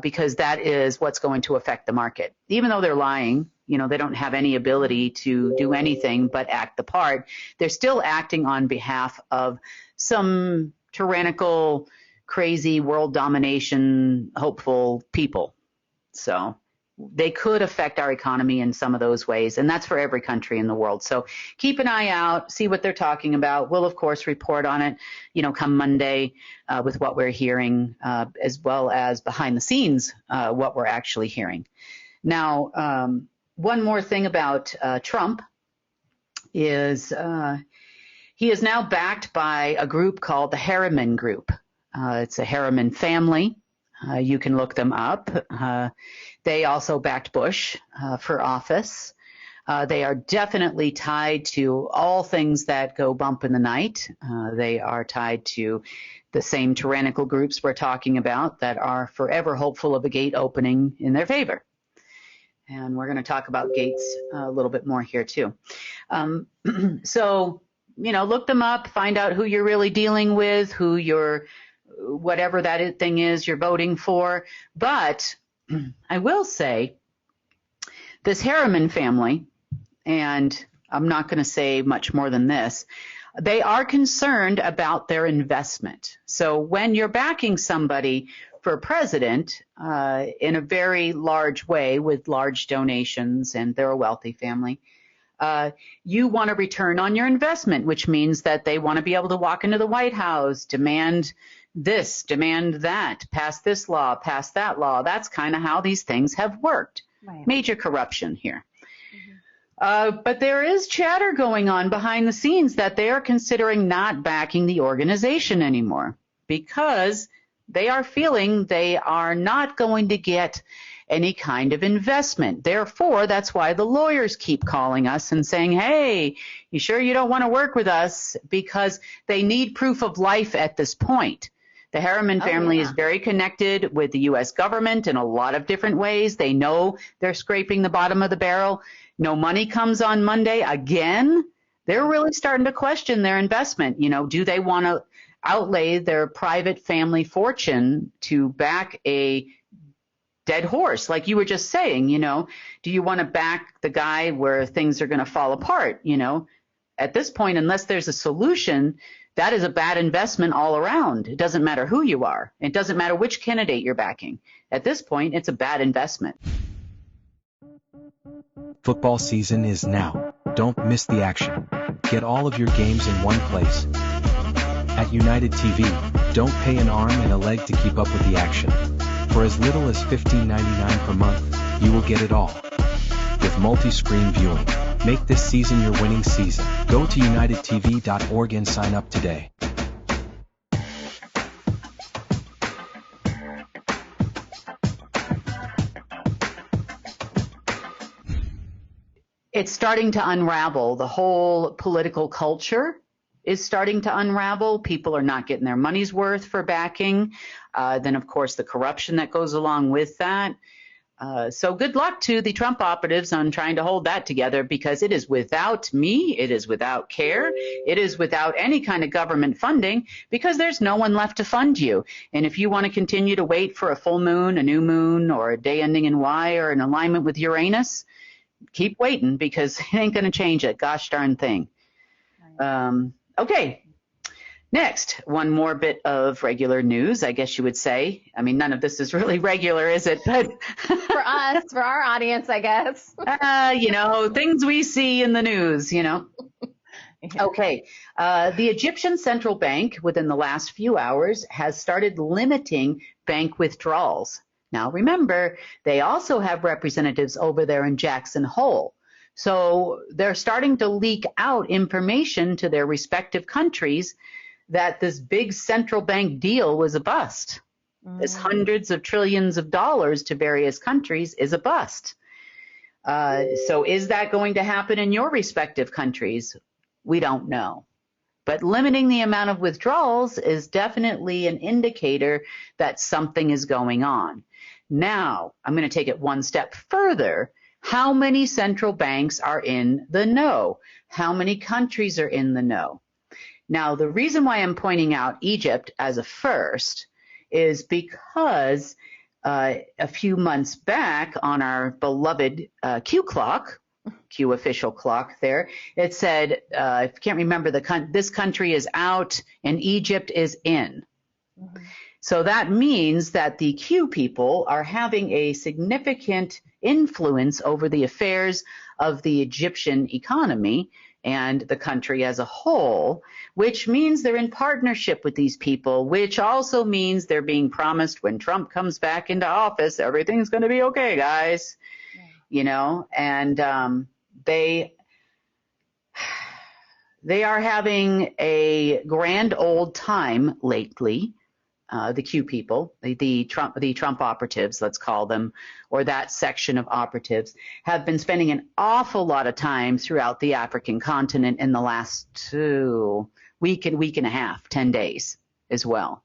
because that is what's going to affect the market. Even though they're lying, they don't have any ability to do anything but act the part. They're still acting on behalf of some tyrannical, crazy, world domination, hopeful people. So they could affect our economy in some of those ways, and that's for every country in the world. So keep an eye out, see what they're talking about. We'll, of course, report on it, come Monday with what we're hearing, as well as behind the scenes, what we're actually hearing. Now, one more thing about Trump is he is now backed by a group called the Harriman Group. It's a Harriman family. You can look them up. They also backed Bush for office. They are definitely tied to all things that go bump in the night. They are tied to the same tyrannical groups we're talking about that are forever hopeful of a gate opening in their favor. And we're going to talk about gates a little bit more here too. So, look them up, find out who you're really dealing with, whatever that thing is you're voting for. But I will say this Harriman family, and I'm not going to say much more than this, they are concerned about their investment. So when you're backing somebody for president in a very large way with large donations, and they're a wealthy family, you want a return on your investment, which means that they want to be able to walk into the White House, demand this, demand that, pass this law, pass that law. That's kind of how these things have worked. Right. Major corruption here. But there is chatter going on behind the scenes that they are considering not backing the organization anymore, because they are feeling they are not going to get any kind of investment. Therefore, that's why the lawyers keep calling us and saying, hey, you sure you don't want to work with us? Because they need proof of life at this point. The Harriman family is very connected with the U.S. government in a lot of different ways. They know they're scraping the bottom of the barrel. No money comes on Monday again. They're really starting to question their investment. Do they want to outlay their private family fortune to back a dead horse. Like you were just saying, do you want to back the guy where things are going to fall apart? At this point, unless there's a solution, that is a bad investment all around. It doesn't matter who you are. It doesn't matter which candidate you're backing. At this point, it's a bad investment. Football season is now. Don't miss the action. Get all of your games in one place. At United TV, don't pay an arm and a leg to keep up with the action. For as little as $15.99 per month, you will get it all. With multi-screen viewing, make this season your winning season. Go to unitedtv.org and sign up today. It's starting to unravel. The whole political culture is starting to unravel. People are not getting their money's worth for backing. Then, of course, the corruption that goes along with that. So good luck to the Trump operatives on trying to hold that together, because it is without me, it is without care, it is without any kind of government funding, because there's no one left to fund you. And if you want to continue to wait for a full moon, a new moon, or a day ending in Y, or an alignment with Uranus, keep waiting, because it ain't going to change a gosh darn thing. Okay. Next, one more bit of regular news, I guess you would say. I mean, none of this is really regular, is it? But for us, for our audience, I guess. Things we see in the news, Okay. The Egyptian central bank, within the last few hours, has started limiting bank withdrawals. Now, remember, they also have representatives over there in Jackson Hole. So they're starting to leak out information to their respective countries that this big central bank deal was a bust. This hundreds of trillions of dollars to various countries is a bust. So is that going to happen in your respective countries? We don't know. But limiting the amount of withdrawals is definitely an indicator that something is going on. Now, I'm going to take it one step further. How many central banks are in the know? How many countries are in the know? Now, the reason why I'm pointing out Egypt as a first is because a few months back on our beloved Q clock, Q official clock there, it said, I can't remember, this country is out and Egypt is in. Mm-hmm. So that means that the Q people are having a significant influence over the affairs of the Egyptian economy and the country as a whole, which means they're in partnership with these people, which also means they're being promised when Trump comes back into office, everything's going to be okay, guys. And they are having a grand old time lately. The Q people, the Trump operatives, let's call them, or that section of operatives, have been spending an awful lot of time throughout the African continent in the last week and a half, 10 days as well.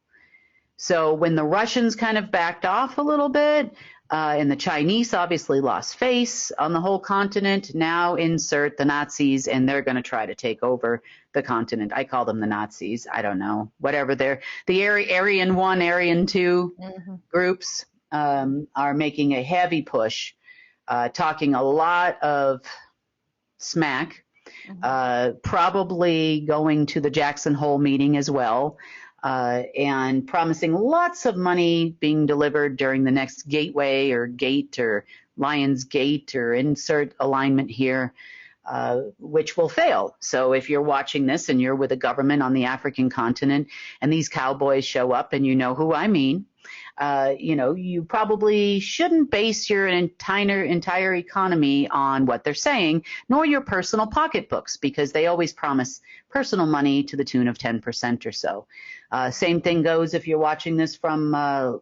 So when the Russians kind of backed off a little bit, and the Chinese obviously lost face on the whole continent, now insert the Nazis, and they're going to try to take over the continent. I call them the Nazis. I don't know. Whatever they're, the Aryan 1, Aryan 2 groups are making a heavy push, talking a lot of smack, probably going to the Jackson Hole meeting as well. And promising lots of money being delivered during the next gateway or gate or Lion's Gate or insert alignment here, which will fail. So if you're watching this and you're with a government on the African continent and these cowboys show up, and you know who I mean, you probably shouldn't base your entire economy on what they're saying, nor your personal pocketbooks, because they always promise personal money to the tune of 10% or so. Same thing goes if you're watching this from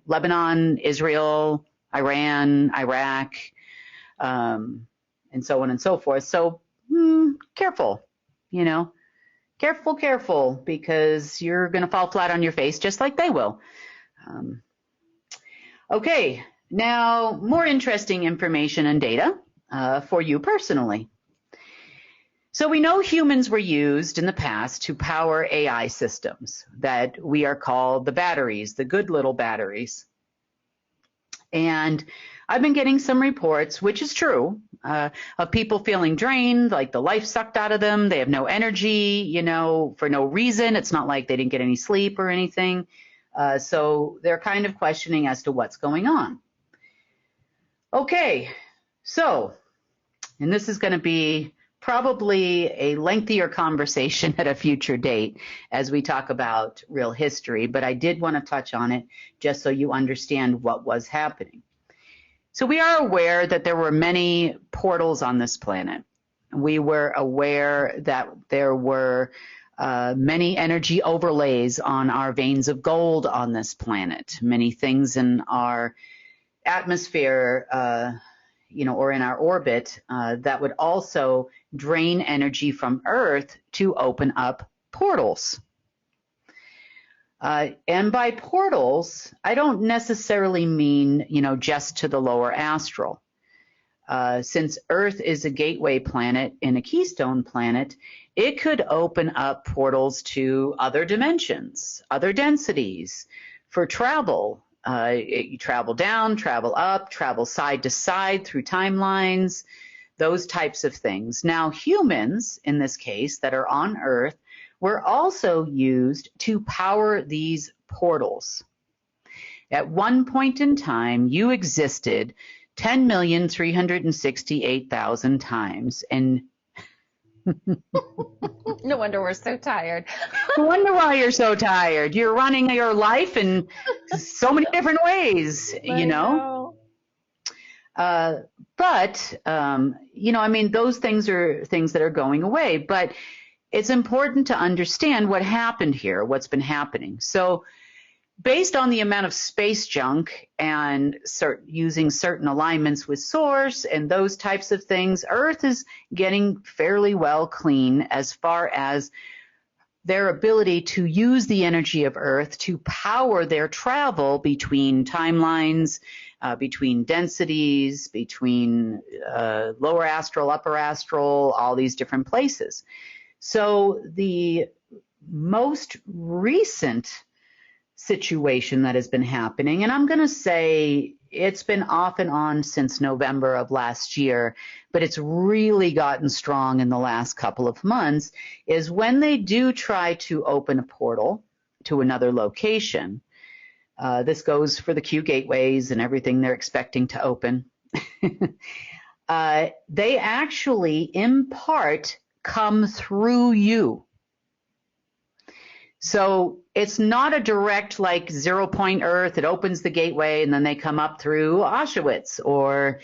Lebanon, Israel, Iran, Iraq, and so on and so forth. So careful, careful, because you're going to fall flat on your face just like they will. Okay, now more interesting information and data for you personally. So we know humans were used in the past to power AI systems that we are called the batteries, the good little batteries. And I've been getting some reports, which is true, of people feeling drained, like the life sucked out of them. They have no energy, you know, for no reason. It's not like they didn't get any sleep or anything. So they're kind of questioning as to what's going on. Okay, so, and this is going to be probably a lengthier conversation at a future date as we talk about real history, but I did want to touch on it just so you understand what was happening. So we are aware that there were many portals on this planet. We were aware that there were many energy overlays on our veins of gold on this planet, many things in our atmosphere, or in our orbit that would also drain energy from Earth to open up portals. And by portals, I don't necessarily mean, just to the lower astral. Since Earth is a gateway planet and a keystone planet, it could open up portals to other dimensions, other densities for travel. You travel down, travel up, travel side to side through timelines, those types of things. Now, humans, in this case, that are on Earth, were also used to power these portals. At one point in time, you existed 10,368,000 times, and no wonder we're so tired. No wonder why you're so tired. You're running your life in so many different ways, you know. Those things are things that are going away. But it's important to understand what happened here, what's been happening. So based on the amount of space junk and using certain alignments with source and those types of things, Earth is getting fairly well clean as far as their ability to use the energy of Earth to power their travel between timelines, between densities, between lower astral, upper astral, all these different places. So the most recent situation that has been happening, and I'm going to say it's been off and on since November of last year, but it's really gotten strong in the last couple of months, is when they do try to open a portal to another location. This goes for the Q gateways and everything they're expecting to open. They actually, in part, come through you. So it's not a direct, like, 0 point Earth. It opens the gateway and then they come up through Auschwitz or,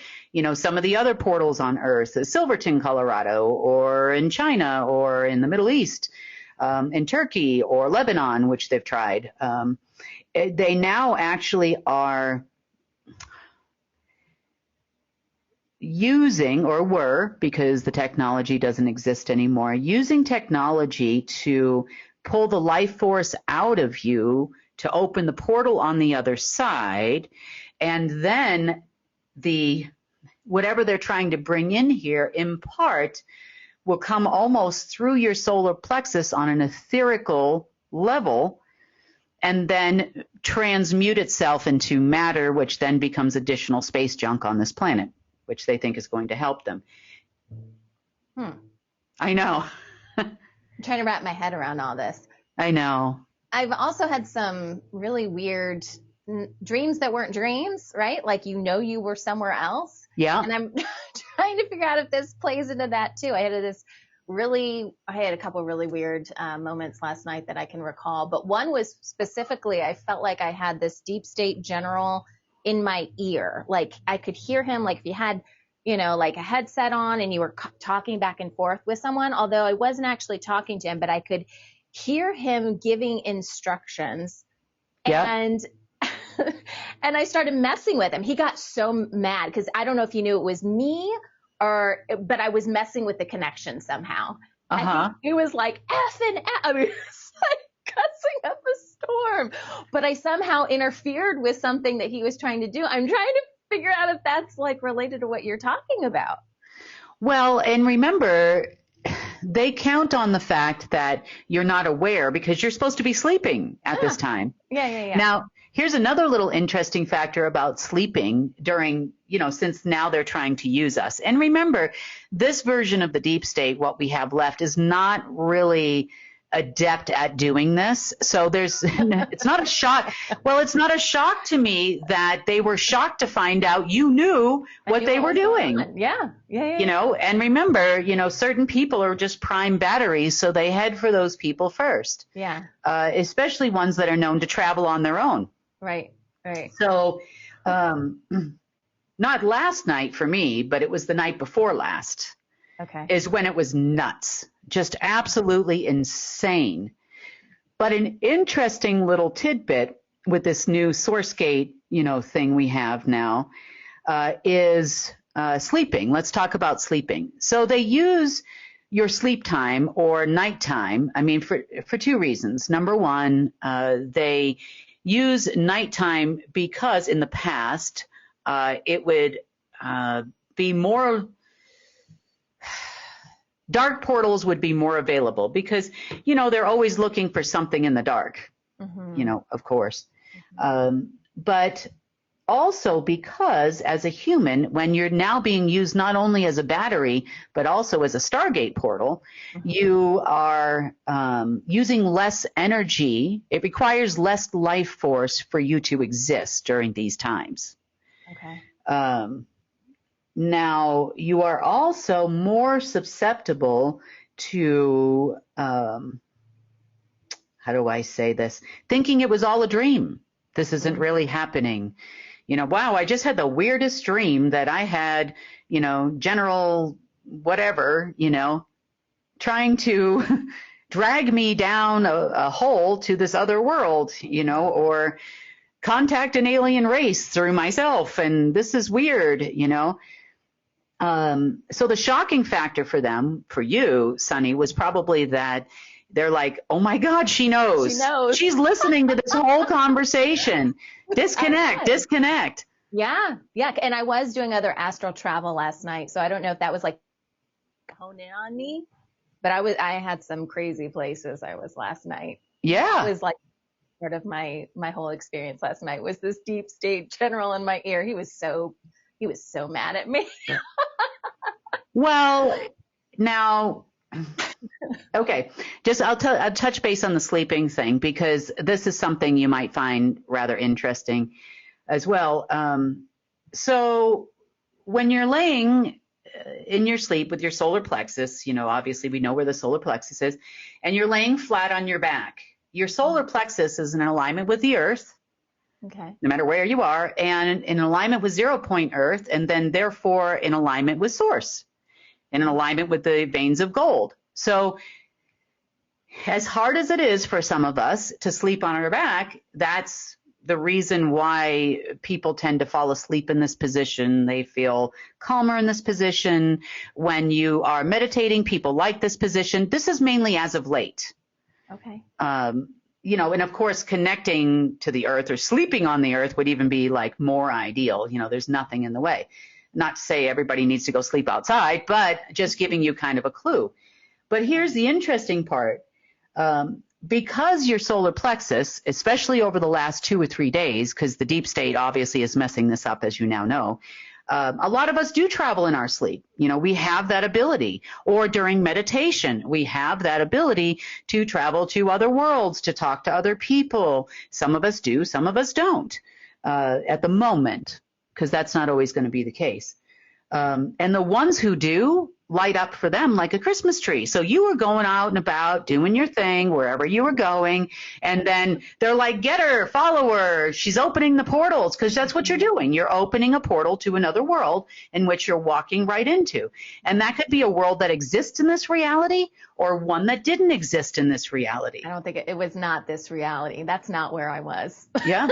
some of the other portals on Earth, Silverton, Colorado, or in China or in the Middle East, in Turkey or Lebanon, which they've tried. They now actually are using, or were, because the technology doesn't exist anymore, using technology to pull the life force out of you to open the portal on the other side, and then whatever they're trying to bring in here, in part, will come almost through your solar plexus on an etherical level, and then transmute itself into matter, which then becomes additional space junk on this planet, which they think is going to help them. I know. I'm trying to wrap my head around all this. I know. I've also had some really weird dreams that weren't dreams, right? Like, you were somewhere else. Yeah. And I'm trying to figure out if this plays into that too. I had a couple really weird moments last night that I can recall, but one was specifically, I felt like I had this deep state general in my ear. Like, I could hear him, like if you had, like a headset on and you were talking back and forth with someone, although I wasn't actually talking to him, but I could hear him giving instructions. Yep. And I started messing with him. He got so mad because I don't know if you knew it was me but I was messing with the connection somehow. He was like, F and F. I mean, it's like cussing up a storm. But I somehow interfered with something that he was trying to do. I'm trying to figure out if that's like related to what you're talking about. Well, and remember, they count on the fact that you're not aware because you're supposed to be sleeping at this time. Yeah. Now, here's another little interesting factor about sleeping during, since now they're trying to use us. And remember, this version of the deep state, what we have left, is not really adept at doing this. So it's not a shock. Well, it's not a shock to me that they were shocked to find out you knew what they were doing. Yeah. And remember, certain people are just prime batteries, so they head for those people first. Yeah. Especially ones that are known to travel on their own. Right. So, not last night for me, but it was the night before last. Okay. Is when it was nuts. Just absolutely insane. But an interesting little tidbit with this new SourceGate, thing we have now, is sleeping. Let's talk about sleeping. So they use your sleep time or nighttime, for two reasons. Number one, they use nighttime because in the past, it would be more... Dark portals would be more available because, they're always looking for something in the dark, of course. But also because as a human, when you're now being used not only as a battery, but also as a Stargate portal, you are using less energy. It requires less life force for you to exist during these times. Okay. Now, you are also more susceptible to, how do I say this? Thinking it was all a dream. This isn't really happening. Wow, I just had the weirdest dream that I had, General whatever, trying to drag me down a hole to this other world, or contact an alien race through myself. And this is weird, So the shocking factor for them, for you, Sunny, was probably that they're like, oh my God, she knows. She's listening to this whole conversation. Disconnect. Yeah. And I was doing other astral travel last night, so I don't know if that was like honing on me, but I had some crazy places I was last night. Yeah. It was like part of my whole experience last night was this deep state general in my ear. He was so mad at me. Well, now, okay, I'll touch base on the sleeping thing because this is something you might find rather interesting as well. So when you're laying in your sleep with your solar plexus, obviously we know where the solar plexus is, and you're laying flat on your back. Your solar plexus is in alignment with the earth. Okay. No matter where you are, and in alignment with 0 point earth, and then therefore in alignment with source, and in alignment with the veins of gold. So as hard as it is for some of us to sleep on our back, that's the reason why people tend to fall asleep in this position. They feel calmer in this position. When you are meditating, people like this position. This is mainly as of late. Okay. And of course, connecting to the earth or sleeping on the earth would even be like more ideal. There's nothing in the way. Not to say everybody needs to go sleep outside, but just giving you kind of a clue. But here's the interesting part. Because your solar plexus, especially over the last 2 or 3 days, because the deep state obviously is messing this up, as you now know, a lot of us do travel in our sleep. We have that ability. Or during meditation, we have that ability to travel to other worlds, to talk to other people. Some of us do, some of us don't at the moment, because that's not always going to be the case. And the ones who do light up for them like a Christmas tree. So you were going out and about doing your thing wherever you were going. And then they're like, get her, follow her. She's opening the portals, because that's what you're doing. You're opening a portal to another world in which you're walking right into. And that could be a world that exists in this reality or one that didn't exist in this reality. I don't think it was not this reality. That's not where I was. Yeah.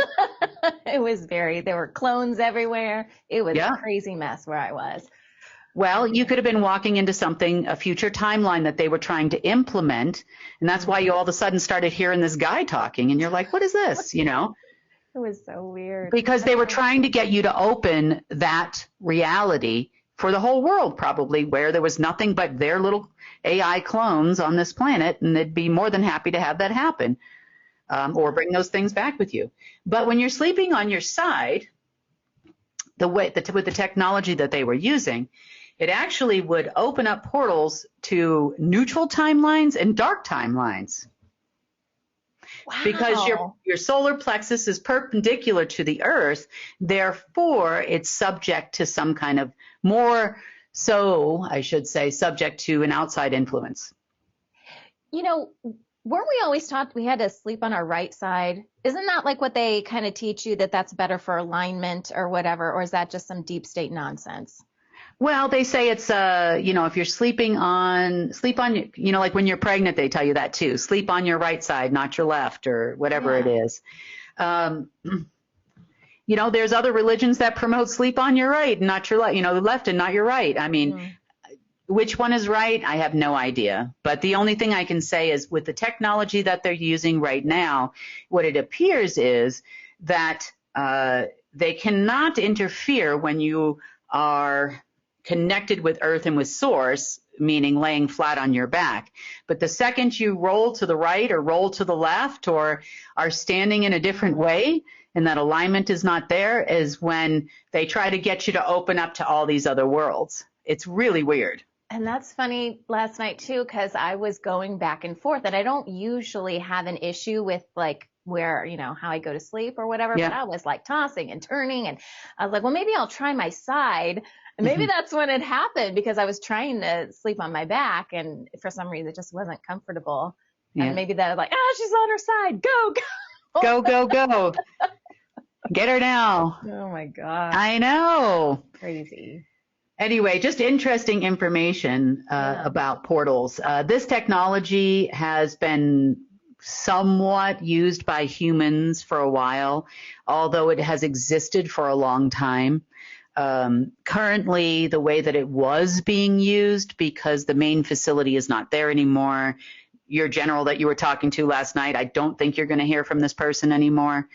It was there were clones everywhere. It was a crazy mess where I was. Well, you could have been walking into a future timeline that they were trying to implement. And that's why you all of a sudden started hearing this guy talking. And you're like, what is this? It was so weird. Because they were trying to get you to open that reality for the whole world, probably, where there was nothing but their little AI clones on this planet, and they'd be more than happy to have that happen, or bring those things back with you. But when you're sleeping on your side, with the technology that they were using, it actually would open up portals to neutral timelines and dark timelines. Wow. Because your solar plexus is perpendicular to the Earth, therefore it's subject to some kind of subject to an outside influence. You know, weren't we always taught we had to sleep on our right side? Isn't that like what they kind of teach you, that that's better for alignment or whatever, or is that just some deep state nonsense? Well, they say it's, if you're sleep on, like when you're pregnant, they tell you that too. Sleep on your right side, not your left, or whatever it is. There's other religions that promote sleep on your right, not your left, the left and not your right. I mean, which one is right? I have no idea. But the only thing I can say is with the technology that they're using right now, what it appears is that they cannot interfere when you are connected with Earth and with Source, meaning laying flat on your back. But the second you roll to the right or roll to the left or are standing in a different way and that alignment is not there is when they try to get you to open up to all these other worlds. It's really weird. And that's funny last night too, because I was going back and forth, and I don't usually have an issue with like where, how I go to sleep or whatever, but I was like tossing and turning, and I was like, well, maybe I'll try my side. And maybe that's when it happened, because I was trying to sleep on my back, and for some reason it just wasn't comfortable. Yeah. And maybe they're like, she's on her side. Go, go. Go, go, go. Get her now. Oh my God. I know. Crazy. Anyway, just interesting information about portals. This technology has been somewhat used by humans for a while, although it has existed for a long time. Currently, the way that it was being used, because the main facility is not there anymore. Your general that you were talking to last night, I don't think you're going to hear from this person anymore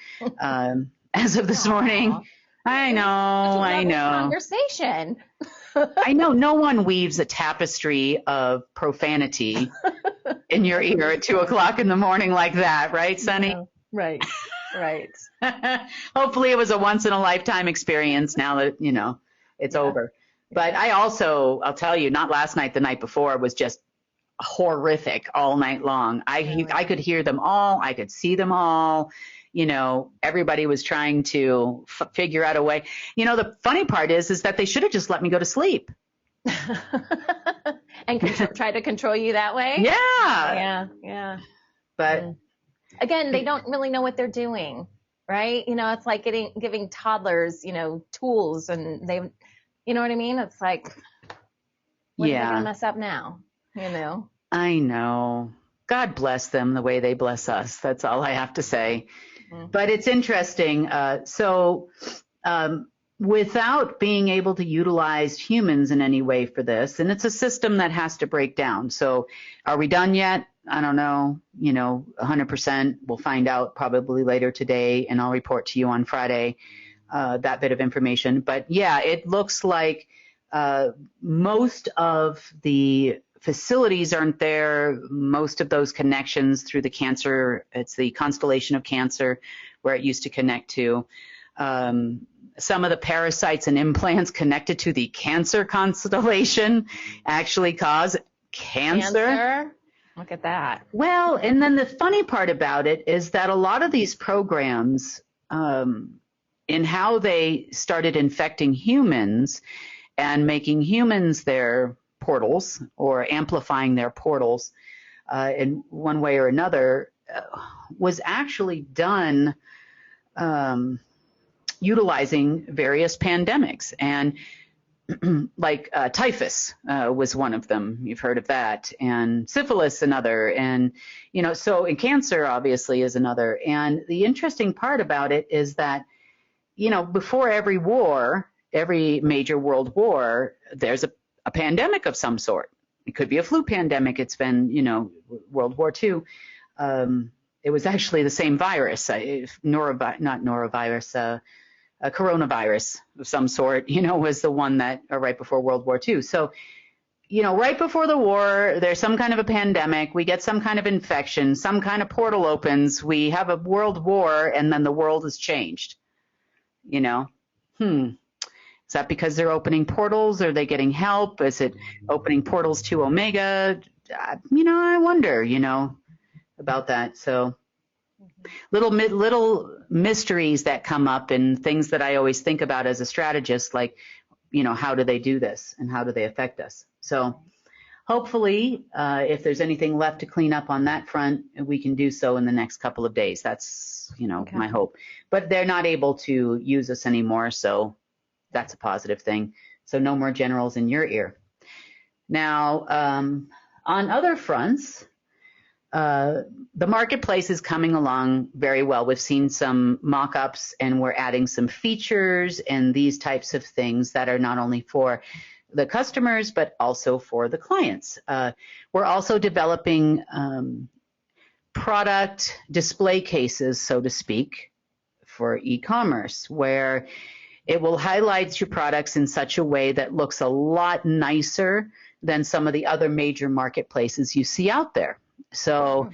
as of this morning. I know. Conversation. I know no one weaves a tapestry of profanity in your ear at 2:00 in the morning like that, right, Sonny? No. Right. Hopefully it was a once in a lifetime experience now that, it's over. But I'll tell you, not last night, the night before was just horrific all night long. I could hear them all. I could see them all. Everybody was trying to figure out a way. The funny part is that they should have just let me go to sleep. And try to control you that way? Yeah. But again, they don't really know what they're doing, right? It's like giving toddlers, tools, and they, you know what I mean? It's like, what are they going to mess up now? I know. God bless them the way they bless us. That's all I have to say. Mm-hmm. But it's interesting. Without being able to utilize humans in any way for this, and it's a system that has to break down. So are we done yet? I don't know, 100%. We'll find out probably later today, and I'll report to you on Friday that bit of information. But yeah, it looks like most of the facilities aren't there. Most of those connections through the Cancer, it's the constellation of Cancer where it used to connect to. Some of the parasites and implants connected to the Cancer constellation actually cause cancer. Look at that. Well, and then the funny part about it is that a lot of these programs, in how they started infecting humans and making humans their portals or amplifying their portals in one way or another, was actually done utilizing various pandemics. And like typhus was one of them. You've heard of that. And syphilis another. And, and cancer obviously is another. And the interesting part about it is that, before every war, every major world war, there's a pandemic of some sort. It could be a flu pandemic. It's been, World War II. It was actually the same virus, not norovirus. coronavirus of some sort, was the one that, or right before World War II. So, right before the war, there's some kind of a pandemic, we get some kind of infection, some kind of portal opens, we have a world war, and then the world has changed. Is that because they're opening portals? Are they getting help? Is it opening portals to Omega? I wonder, about that. So little mysteries that come up and things that I always think about as a strategist, like, how do they do this and how do they affect us? So hopefully, if there's anything left to clean up on that front, we can do so in the next couple of days. That's, my hope. But they're not able to use us anymore, so that's a positive thing. So no more generals in your ear. Now, on other fronts, the marketplace is coming along very well. We've seen some mock-ups, and we're adding some features and these types of things that are not only for the customers, but also for the clients. We're also developing product display cases, so to speak, for e-commerce, where it will highlight your products in such a way that looks a lot nicer than some of the other major marketplaces you see out there. So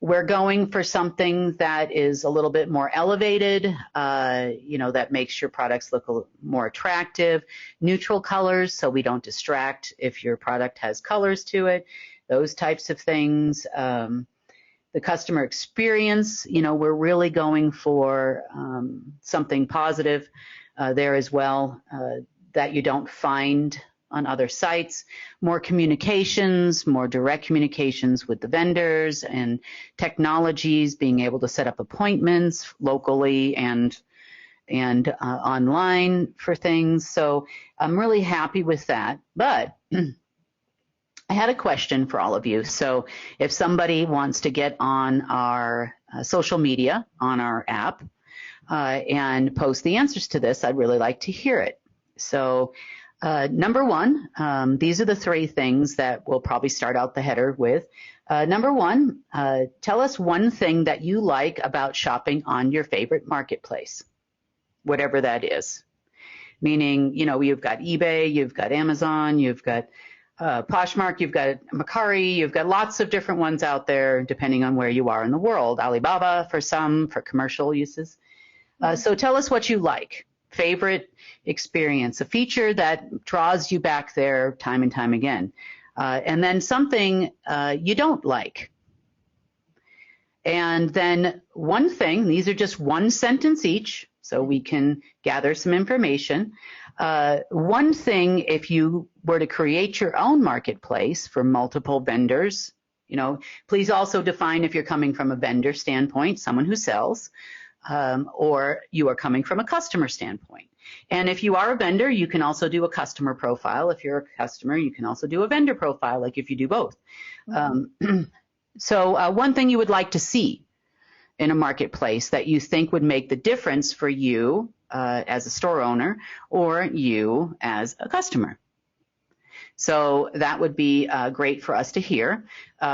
we're going for something that is a little bit more elevated, that makes your products look more attractive, neutral colors so we don't distract if your product has colors to it, those types of things. The customer experience, we're really going for something positive there as well that you don't find on other sites. More communications, more direct communications with the vendors and technologies, being able to set up appointments locally and online for things. So I'm really happy with that. But I had a question for all of you. So if somebody wants to get on our social media, on our app, and post the answers to this, I'd really like to hear it. So number one, these are the three things that we'll probably start out the header with. Number one, tell us one thing that you like about shopping on your favorite marketplace, whatever that is. Meaning, you've got eBay, you've got Amazon, you've got Poshmark, you've got Mercari, you've got lots of different ones out there depending on where you are in the world. Alibaba for some, for commercial uses. So tell us what you like. Favorite experience, a feature that draws you back there time and time again. And then something you don't like. And then one thing, these are just one sentence each, so we can gather some information. One thing, if you were to create your own marketplace for multiple vendors, please also define if you're coming from a vendor standpoint, someone who sells, or you are coming from a customer standpoint. And if you are a vendor, you can also do a customer profile. If you're a customer, you can also do a vendor profile, like if you do both. So one thing you would like to see in a marketplace that you think would make the difference for you as a store owner or you as a customer. So that would be great for us to hear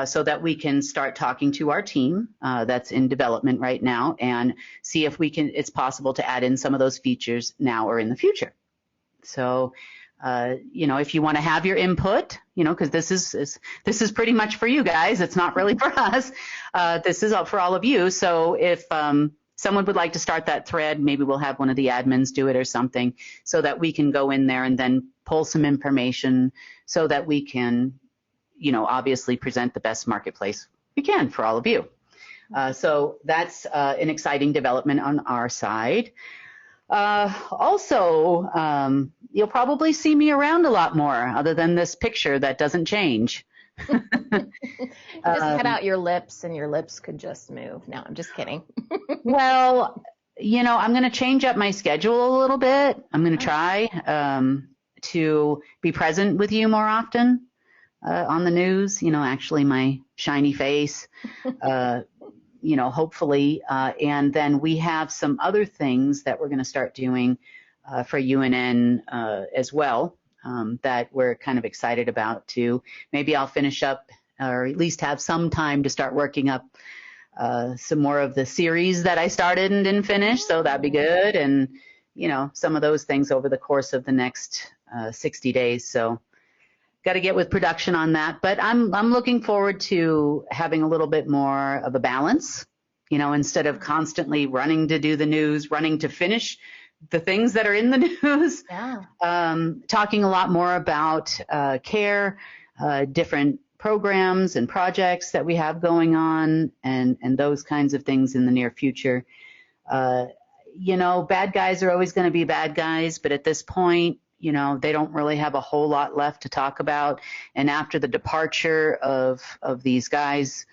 so that we can start talking to our team that's in development right now and see if it's possible to add in some of those features now or in the future. So, if you want to have your input, because this is pretty much for you guys. It's not really for us. This is for all of you. So if someone would like to start that thread, maybe we'll have one of the admins do it or something so that we can go in there and then pull some information so that we can, obviously present the best marketplace we can for all of you. So that's an exciting development on our side. Also, you'll probably see me around a lot more other than this picture that doesn't change. Just cut out your lips and your lips could just move. No, I'm just kidding. Well, I'm going to change up my schedule a little bit. I'm going to try to be present with you more often on the news, actually my shiny face, hopefully. And then we have some other things that we're going to start doing for UNN as well. That we're kind of excited about too. Maybe I'll finish up or at least have some time to start working up some more of the series that I started and didn't finish. So that'd be good. And some of those things over the course of the next 60 days. So got to get with production on that. But I'm looking forward to having a little bit more of a balance, instead of constantly running to do the news, running to finish the things that are in the news. Talking a lot more about care, different programs and projects that we have going on, and those kinds of things in the near future. Bad guys are always going to be bad guys, but at this point, they don't really have a whole lot left to talk about. And after the departure of these guys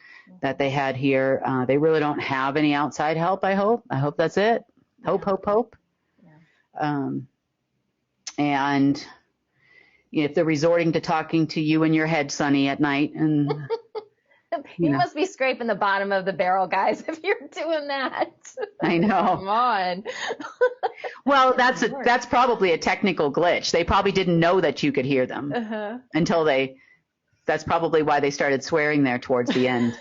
that they had here, they really don't have any outside help, I hope. I hope that's it. Hope. And if they're resorting to talking to you in your head, Sonny, at night, and you must be scraping the bottom of the barrel, guys, if you're doing that. I know. Come on. Well, that's probably a technical glitch. They probably didn't know that you could hear them until that's probably why they started swearing there towards the end.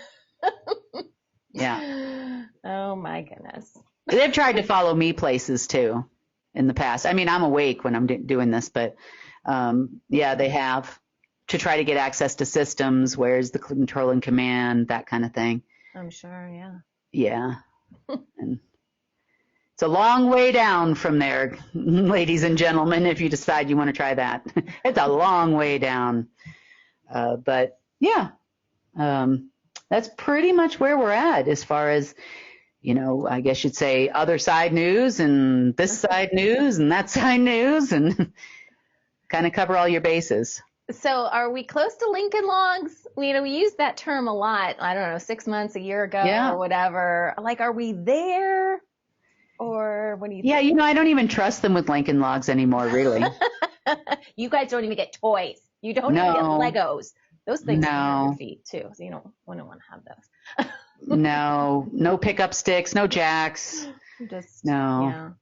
Yeah. Oh my goodness. They've tried to follow me places too in the past. I mean, I'm awake when I'm doing this, but they have, to try to get access to systems. Where's the control and command, that kind of thing. I'm sure, yeah. Yeah. And it's a long way down from there, ladies and gentlemen, if you decide you want to try that. It's a long way down. But yeah, that's pretty much where we're at as far as, I guess you'd say other side news and this side news and that side news, and kind of cover all your bases. So are we close to Lincoln Logs? We use that term a lot. I don't know, 6 months, a year ago, or whatever. Like, are we there? Or what do you think? Yeah, I don't even trust them with Lincoln Logs anymore, really. You guys don't even get toys. You don't even get Legos. Those things are on your feet, too. So you wouldn't want to have those. No pickup sticks, no jacks. No.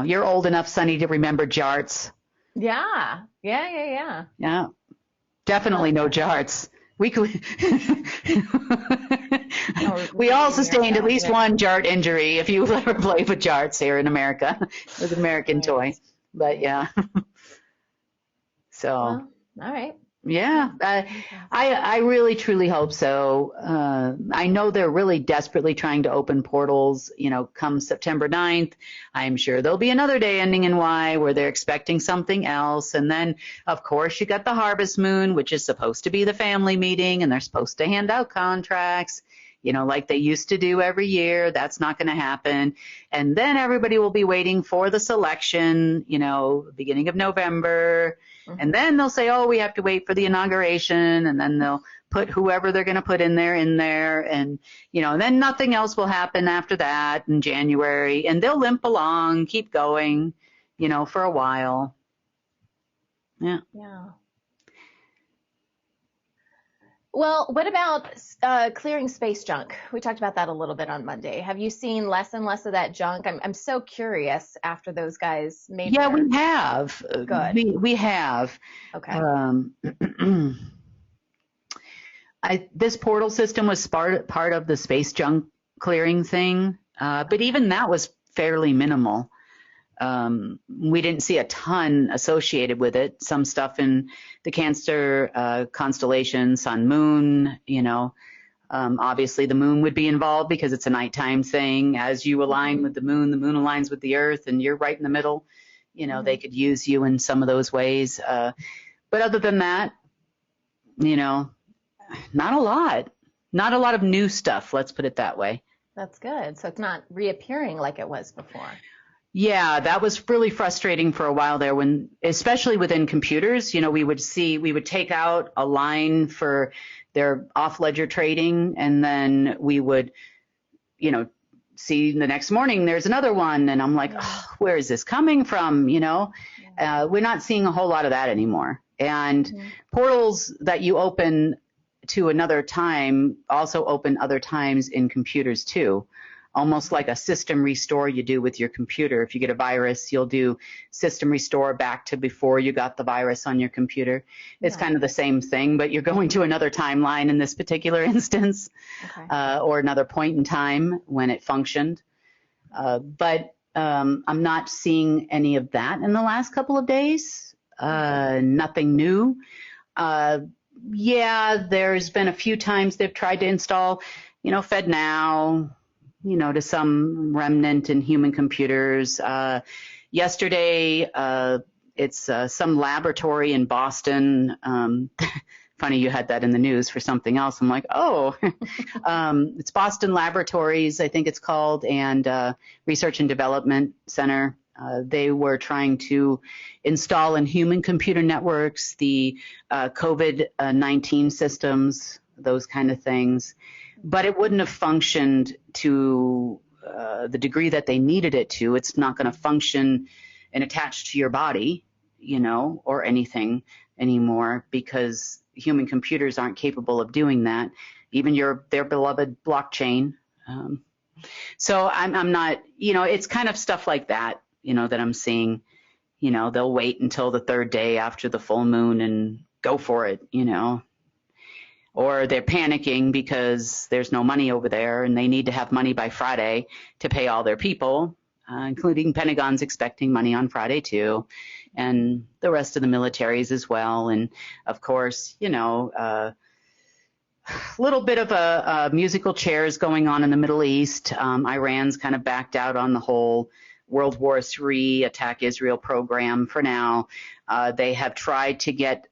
You're old enough, Sonny, to remember jarts. Yeah. Yeah. Definitely no jarts. We all sustained at least one jart injury if you ever played with jarts here in America. It was an American toy. But yeah. So. Well, all right. Yeah, I really truly hope so. I know they're really desperately trying to open portals, come September 9th. I'm sure there'll be another day ending in Y where they're expecting something else. And then, of course, you got the Harvest Moon, which is supposed to be the family meeting, and they're supposed to hand out contracts, like they used to do every year. That's not going to happen. And then everybody will be waiting for the selection, beginning of November. And then they'll say, we have to wait for the inauguration, and then they'll put whoever they're going to put in there. And, then nothing else will happen after that in January, and they'll limp along, keep going, for a while. Yeah. Yeah. Well, what about clearing space junk? We talked about that a little bit on Monday. Have you seen less and less of that junk? I'm so curious after those guys made. Yeah, we have. Good. We have. Okay. This portal system was part of the space junk clearing thing, but even that was fairly minimal. We didn't see a ton associated with it. Some stuff in the Cancer constellation, Sun, Moon, obviously the moon would be involved because it's a nighttime thing. As you align with the moon aligns with the earth, and you're right in the middle. They could use you in some of those ways. But other than that, not a lot of new stuff. Let's put it that way. That's good. So it's not reappearing like it was before. Yeah, that was really frustrating for a while there when, especially within computers, we would take out a line for their off-ledger trading, and then we would, see the next morning there's another one, and I'm like, where is this coming from? We're not seeing a whole lot of that anymore. And portals that you open to another time also open other times in computers too. Almost like a system restore you do with your computer. If you get a virus, you'll do system restore back to before you got the virus on your computer. It's kind of the same thing, but you're going to another timeline in this particular instance, or another point in time when it functioned. But I'm not seeing any of that in the last couple of days. Nothing new. Yeah, there's been a few times they've tried to install, FedNow, to some remnant in human computers. Yesterday, it's some laboratory in Boston. Funny you had that in the news for something else. I'm like, oh, it's Boston Laboratories, I think it's called, and Research and Development Center. They were trying to install in human computer networks the COVID-19 systems, those kind of things. But it wouldn't have functioned to the degree that they needed it to. It's not going to function and attach to your body, or anything anymore, because human computers aren't capable of doing that, even their beloved blockchain. So I'm not, it's kind of stuff like that, that I'm seeing. They'll wait until the third day after the full moon and go for it, or they're panicking because there's no money over there and they need to have money by Friday to pay all their people, including Pentagon's expecting money on Friday too, and the rest of the militaries as well. And of course, a little bit of a musical chairs going on in the Middle East. Iran's kind of backed out on the whole World War III attack Israel program for now. They have tried to get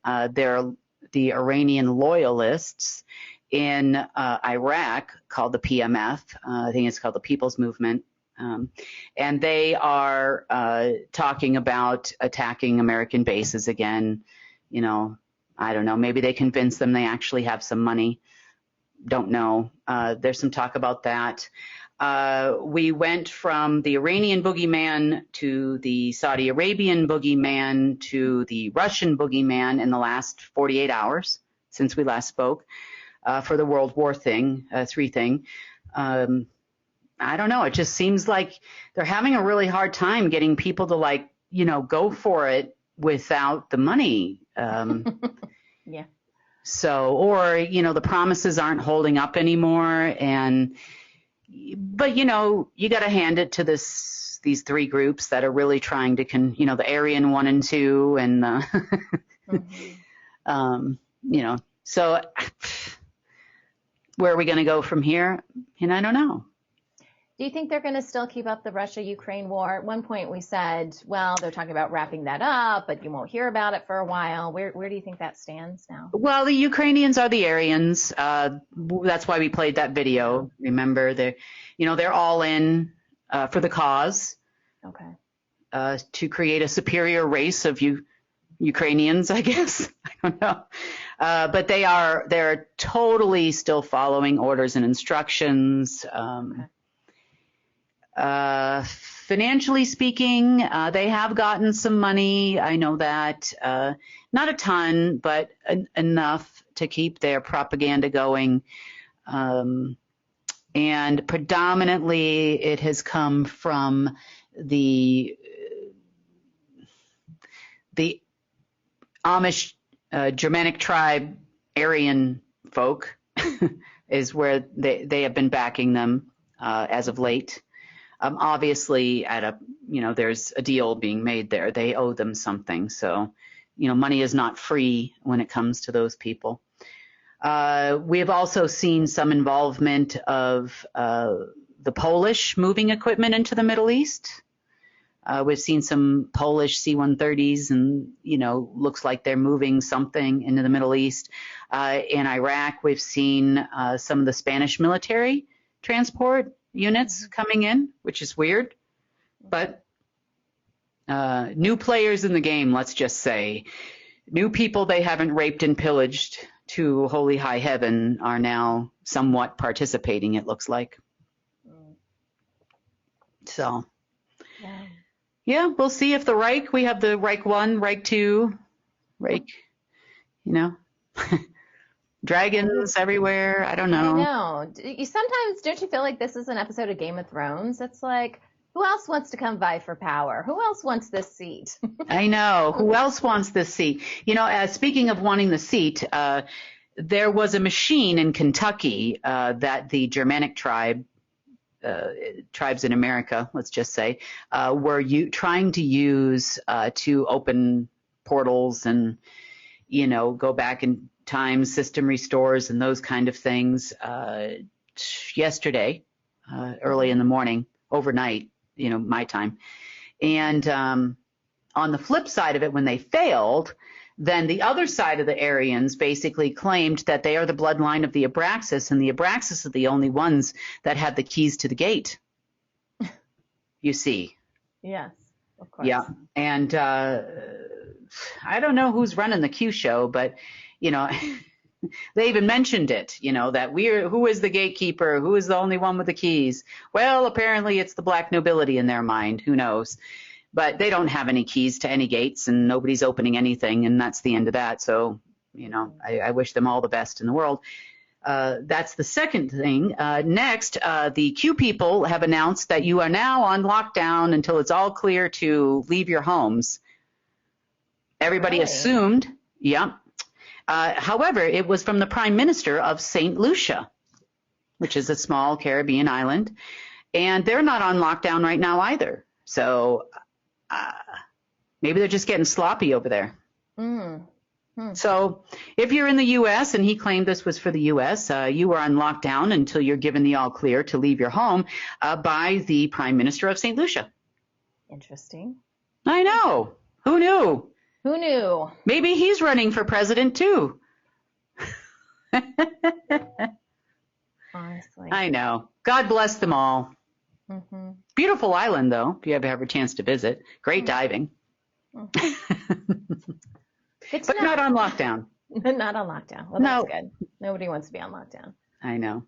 the Iranian loyalists in Iraq, called the PMF. I think it's called the People's Movement. And they are talking about attacking American bases again. I don't know. Maybe they convince them they actually have some money. Don't know. There's some talk about that. We went from the Iranian boogeyman to the Saudi Arabian boogeyman to the Russian boogeyman in the last 48 hours since we last spoke for the World War III thing. I don't know. It just seems like they're having a really hard time getting people to go for it without the money. Yeah. So, or, the promises aren't holding up anymore. But you got to hand it to these three groups that are really trying to the Aryan 1 and 2 and, so where are we going to go from here? And I don't know. Do you think they're going to still keep up the Russia-Ukraine war? At one point we said, well, they're talking about wrapping that up, but you won't hear about it for a while. Where do you think that stands now? Well, the Ukrainians are the Aryans. That's why we played that video. Remember, they're all in for the cause. Okay. To create a superior race of Ukrainians, I guess. I don't know. But they're totally still following orders and instructions. Okay. Financially speaking, they have gotten some money. I know that. Not a ton, but enough to keep their propaganda going. And predominantly it has come from the Amish Germanic tribe Aryan folk is where they have been backing them as of late. Obviously, there's a deal being made there. They owe them something. So, money is not free when it comes to those people. We have also seen some involvement of the Polish moving equipment into the Middle East. We've seen some Polish C-130s and, looks like they're moving something into the Middle East. In Iraq, we've seen some of the Spanish military transport units coming in, which is weird, but new players in the game, let's just say. New people they haven't raped and pillaged to holy high heaven are now somewhat participating, it looks like. So, yeah, we'll see if the Reich, we have the Reich 1, Reich 2, Reich, dragons everywhere. I don't know. I know. Sometimes don't you feel like this is an episode of Game of Thrones? It's like, who else wants to come vie for power? Who else wants this seat? I know. Who else wants this seat? Speaking of wanting the seat, there was a machine in Kentucky that the Germanic tribe tribes in America, let's just say, were trying to use to open portals and, go back in time, system restores and those kind of things yesterday, early in the morning, overnight, my time. And on the flip side of it, when they failed, then the other side of the Aryans basically claimed that they are the bloodline of the Abraxas, and the Abraxas are the only ones that had the keys to the gate. You see. Yes, of course. Yeah. And I don't know who's running the Q show, but, they even mentioned it, that who is the gatekeeper? Who is the only one with the keys? Well, apparently it's the black nobility in their mind. Who knows? But they don't have any keys to any gates, and nobody's opening anything, and that's the end of that. So, I wish them all the best in the world. That's the second thing. Next, the Q people have announced that you are now on lockdown until it's all clear to leave your homes. Everybody assumed, yeah. However, it was from the Prime Minister of St. Lucia, which is a small Caribbean island, and they're not on lockdown right now either. So maybe they're just getting sloppy over there. So if you're in the U.S., and he claimed this was for the U.S., you are on lockdown until you're given the all clear to leave your home by the Prime Minister of St. Lucia. Interesting. I know. Who knew? Who knew? Maybe he's running for president too. Honestly. I know. God bless them all. Mm-hmm. Beautiful island, though, if you ever have a chance to visit. Great diving. But not on lockdown. Not on lockdown. Well, No. that's good. Nobody wants to be on lockdown. I know.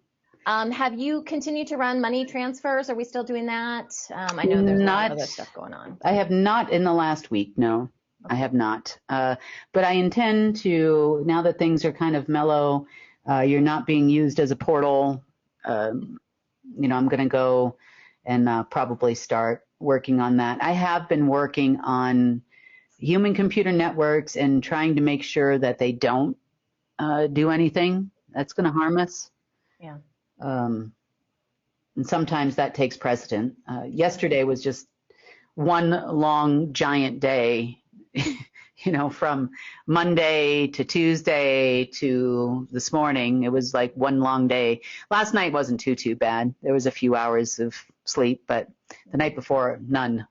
Have you continued to run money transfers? Are we still doing that? I know there's a lot of other stuff going on. I have not in the last week, no. I have not. But I intend to, now that things are kind of mellow, you're not being used as a portal, I'm going to go and probably start working on that. I have been working on human computer networks and trying to make sure that they don't do anything that's going to harm us. Yeah. And sometimes that takes precedent. Yesterday was just one long giant day, from Monday to Tuesday to this morning. It was like one long day. Last night wasn't too bad. There was a few hours of sleep, but the night before, none.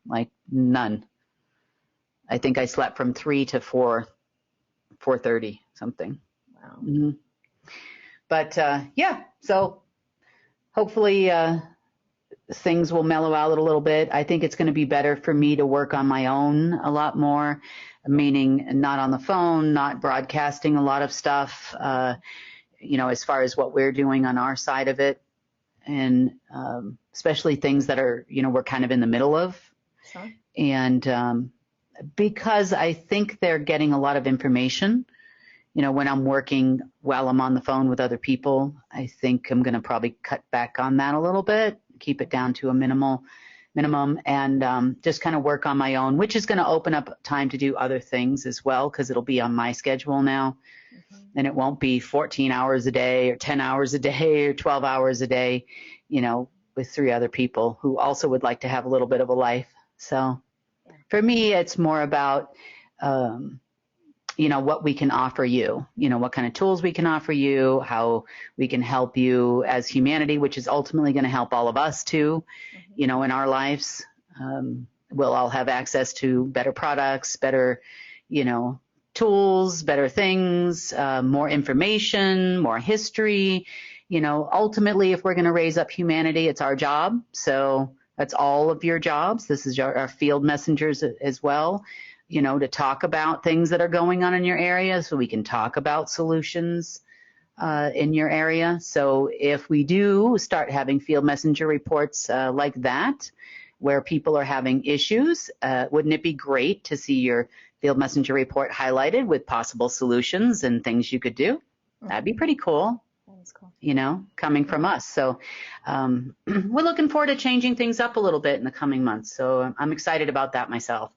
I think I slept from 3 to 4:30, something. Wow. Mm-hmm. But so hopefully things will mellow out a little bit. I think it's going to be better for me to work on my own a lot more, meaning not on the phone, not broadcasting a lot of stuff, as far as what we're doing on our side of it, and especially things that are, we're kind of in the middle of. Sure. And because I think they're getting a lot of information, when I'm working while I'm on the phone with other people, I think I'm going to probably cut back on that a little bit, keep it down to a minimum, and just kind of work on my own, which is going to open up time to do other things as well, because it'll be on my schedule now. Mm-hmm. And it won't be 14 hours a day or 10 hours a day or 12 hours a day, with 3 other people who also would like to have a little bit of a life. So for me, it's more about, what we can offer you, what kind of tools we can offer you, how we can help you as humanity, which is ultimately going to help all of us too, in our lives. We'll all have access to better products, better, tools, better things, more information, more history. Ultimately, if we're going to raise up humanity, it's our job. So that's all of your jobs. This is our field messengers as well. To talk about things that are going on in your area, so we can talk about solutions in your area. So if we do start having field messenger reports like that, where people are having issues, wouldn't it be great to see your field messenger report highlighted with possible solutions and things you could do? That'd be pretty cool. That's cool. Coming from us. So we're looking forward to changing things up a little bit in the coming months. So I'm excited about that myself.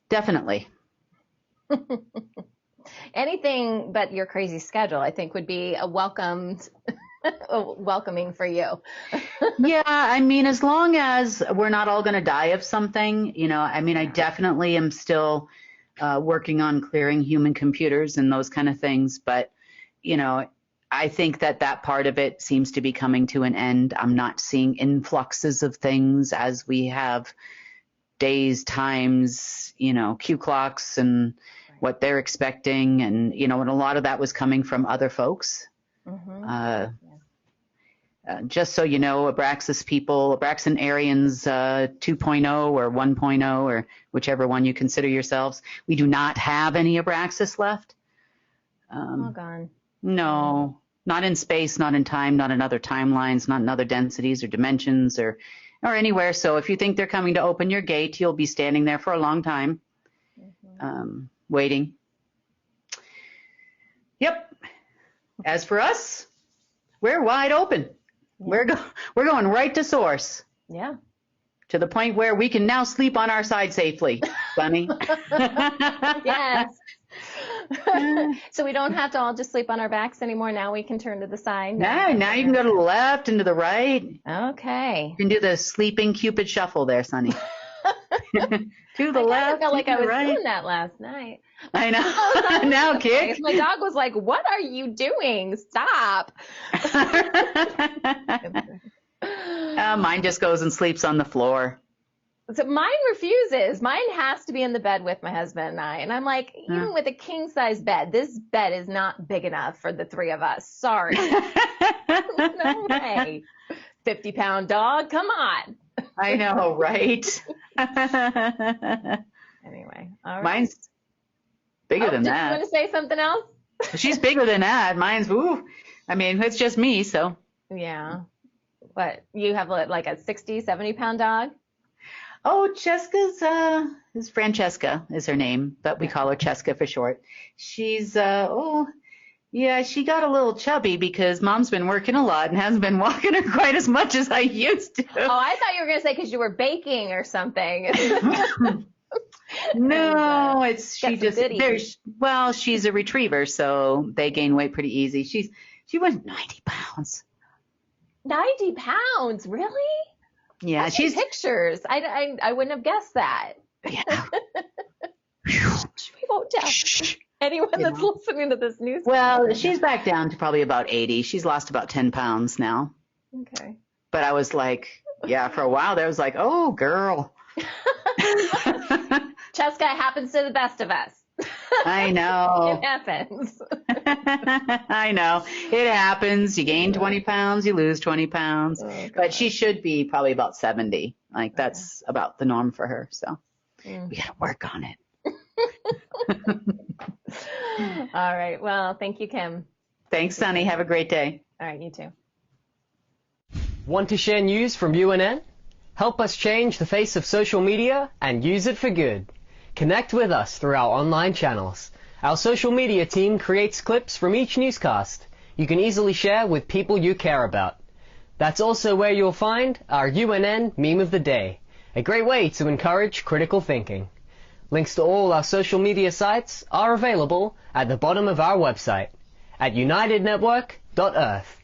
Definitely. Anything but your crazy schedule, I think, would be a welcomed welcoming for you. Yeah, I mean, as long as we're not all going to die of something, I mean, I definitely am still working on clearing human computers and those kind of things. But, I think that part of it seems to be coming to an end. I'm not seeing influxes of things as we have days, times, Q clocks and what they're expecting. And, and a lot of that was coming from other folks. Mm-hmm. Just so you know, Abraxan Arians 2.0 or 1.0 or whichever one you consider yourselves, we do not have any Abraxas left. All gone. No, not in space, not in time, not in other timelines, not in other densities or dimensions or anywhere. So if you think they're coming to open your gate, you'll be standing there for a long time, waiting. Yep. As for us, we're wide open. Yeah. We're going right to source. Yeah. To the point where we can now sleep on our side safely, Bunny. Yes. So we don't have to all just sleep on our backs anymore. Now we can turn to the side. Now you can go to the left and to the right. Okay. You can do the sleeping Cupid shuffle there, Sonny. To the left. I felt like I was right. doing that last night. I know. Now kick. My dog was like, "What are you doing? Stop." Mine just goes and sleeps on the floor. So mine refuses. Mine has to be in the bed with my husband and I. And I'm like, even with a king size bed, this bed is not big enough for the three of us. Sorry. No way. 50-pound dog. Come on. I know, right? Anyway. All right. Mine's bigger than that. You want to say something else? She's bigger than that. Mine's, I mean, it's just me, so. Yeah. What? You have like a 60, 70-pound dog? Oh, Cheska's, is Francesca is her name, but we call her Cheska for short. She's, she got a little chubby because Mom's been working a lot and hasn't been walking her quite as much as I used to. Oh, I thought you were going to say because you were baking or something. No, she's a retriever, so they gain weight pretty easy. She was 90 pounds. 90 pounds? Really? Yeah, she's pictures. I wouldn't have guessed that. Yeah. We won't tell anyone that's listening to this news. Well, she's back down to probably about 80. She's lost about 10 pounds now. Okay. But I was like, for a while there, I was like, oh, girl. Cheska, happens to the best of us. I know. It happens. I know. It happens. You gain 20 pounds, you lose 20 pounds. Oh, but she should be probably about 70. Like, that's about the norm for her. So we got to work on it. All right. Well, thank you, Kim. Thanks, Sonny. Have a great day. All right. You too. Want to share news from UNN? Help us change the face of social media and use it for good. Connect with us through our online channels. Our social media team creates clips from each newscast you can easily share with people you care about. That's also where you'll find our UNN Meme of the Day, a great way to encourage critical thinking. Links to all our social media sites are available at the bottom of our website at unitednetwork.earth.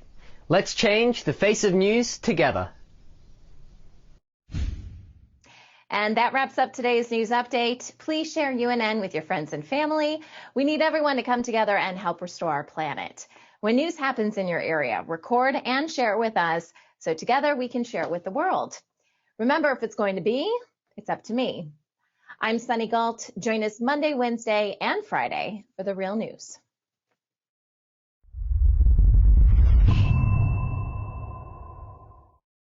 Let's change the face of news together. And that wraps up today's news update. Please share UNN with your friends and family. We need everyone to come together and help restore our planet. When news happens in your area, record and share it with us so together we can share it with the world. Remember, if it's going to be, it's up to me. I'm Sunny Galt. Join us Monday, Wednesday, and Friday for the real news.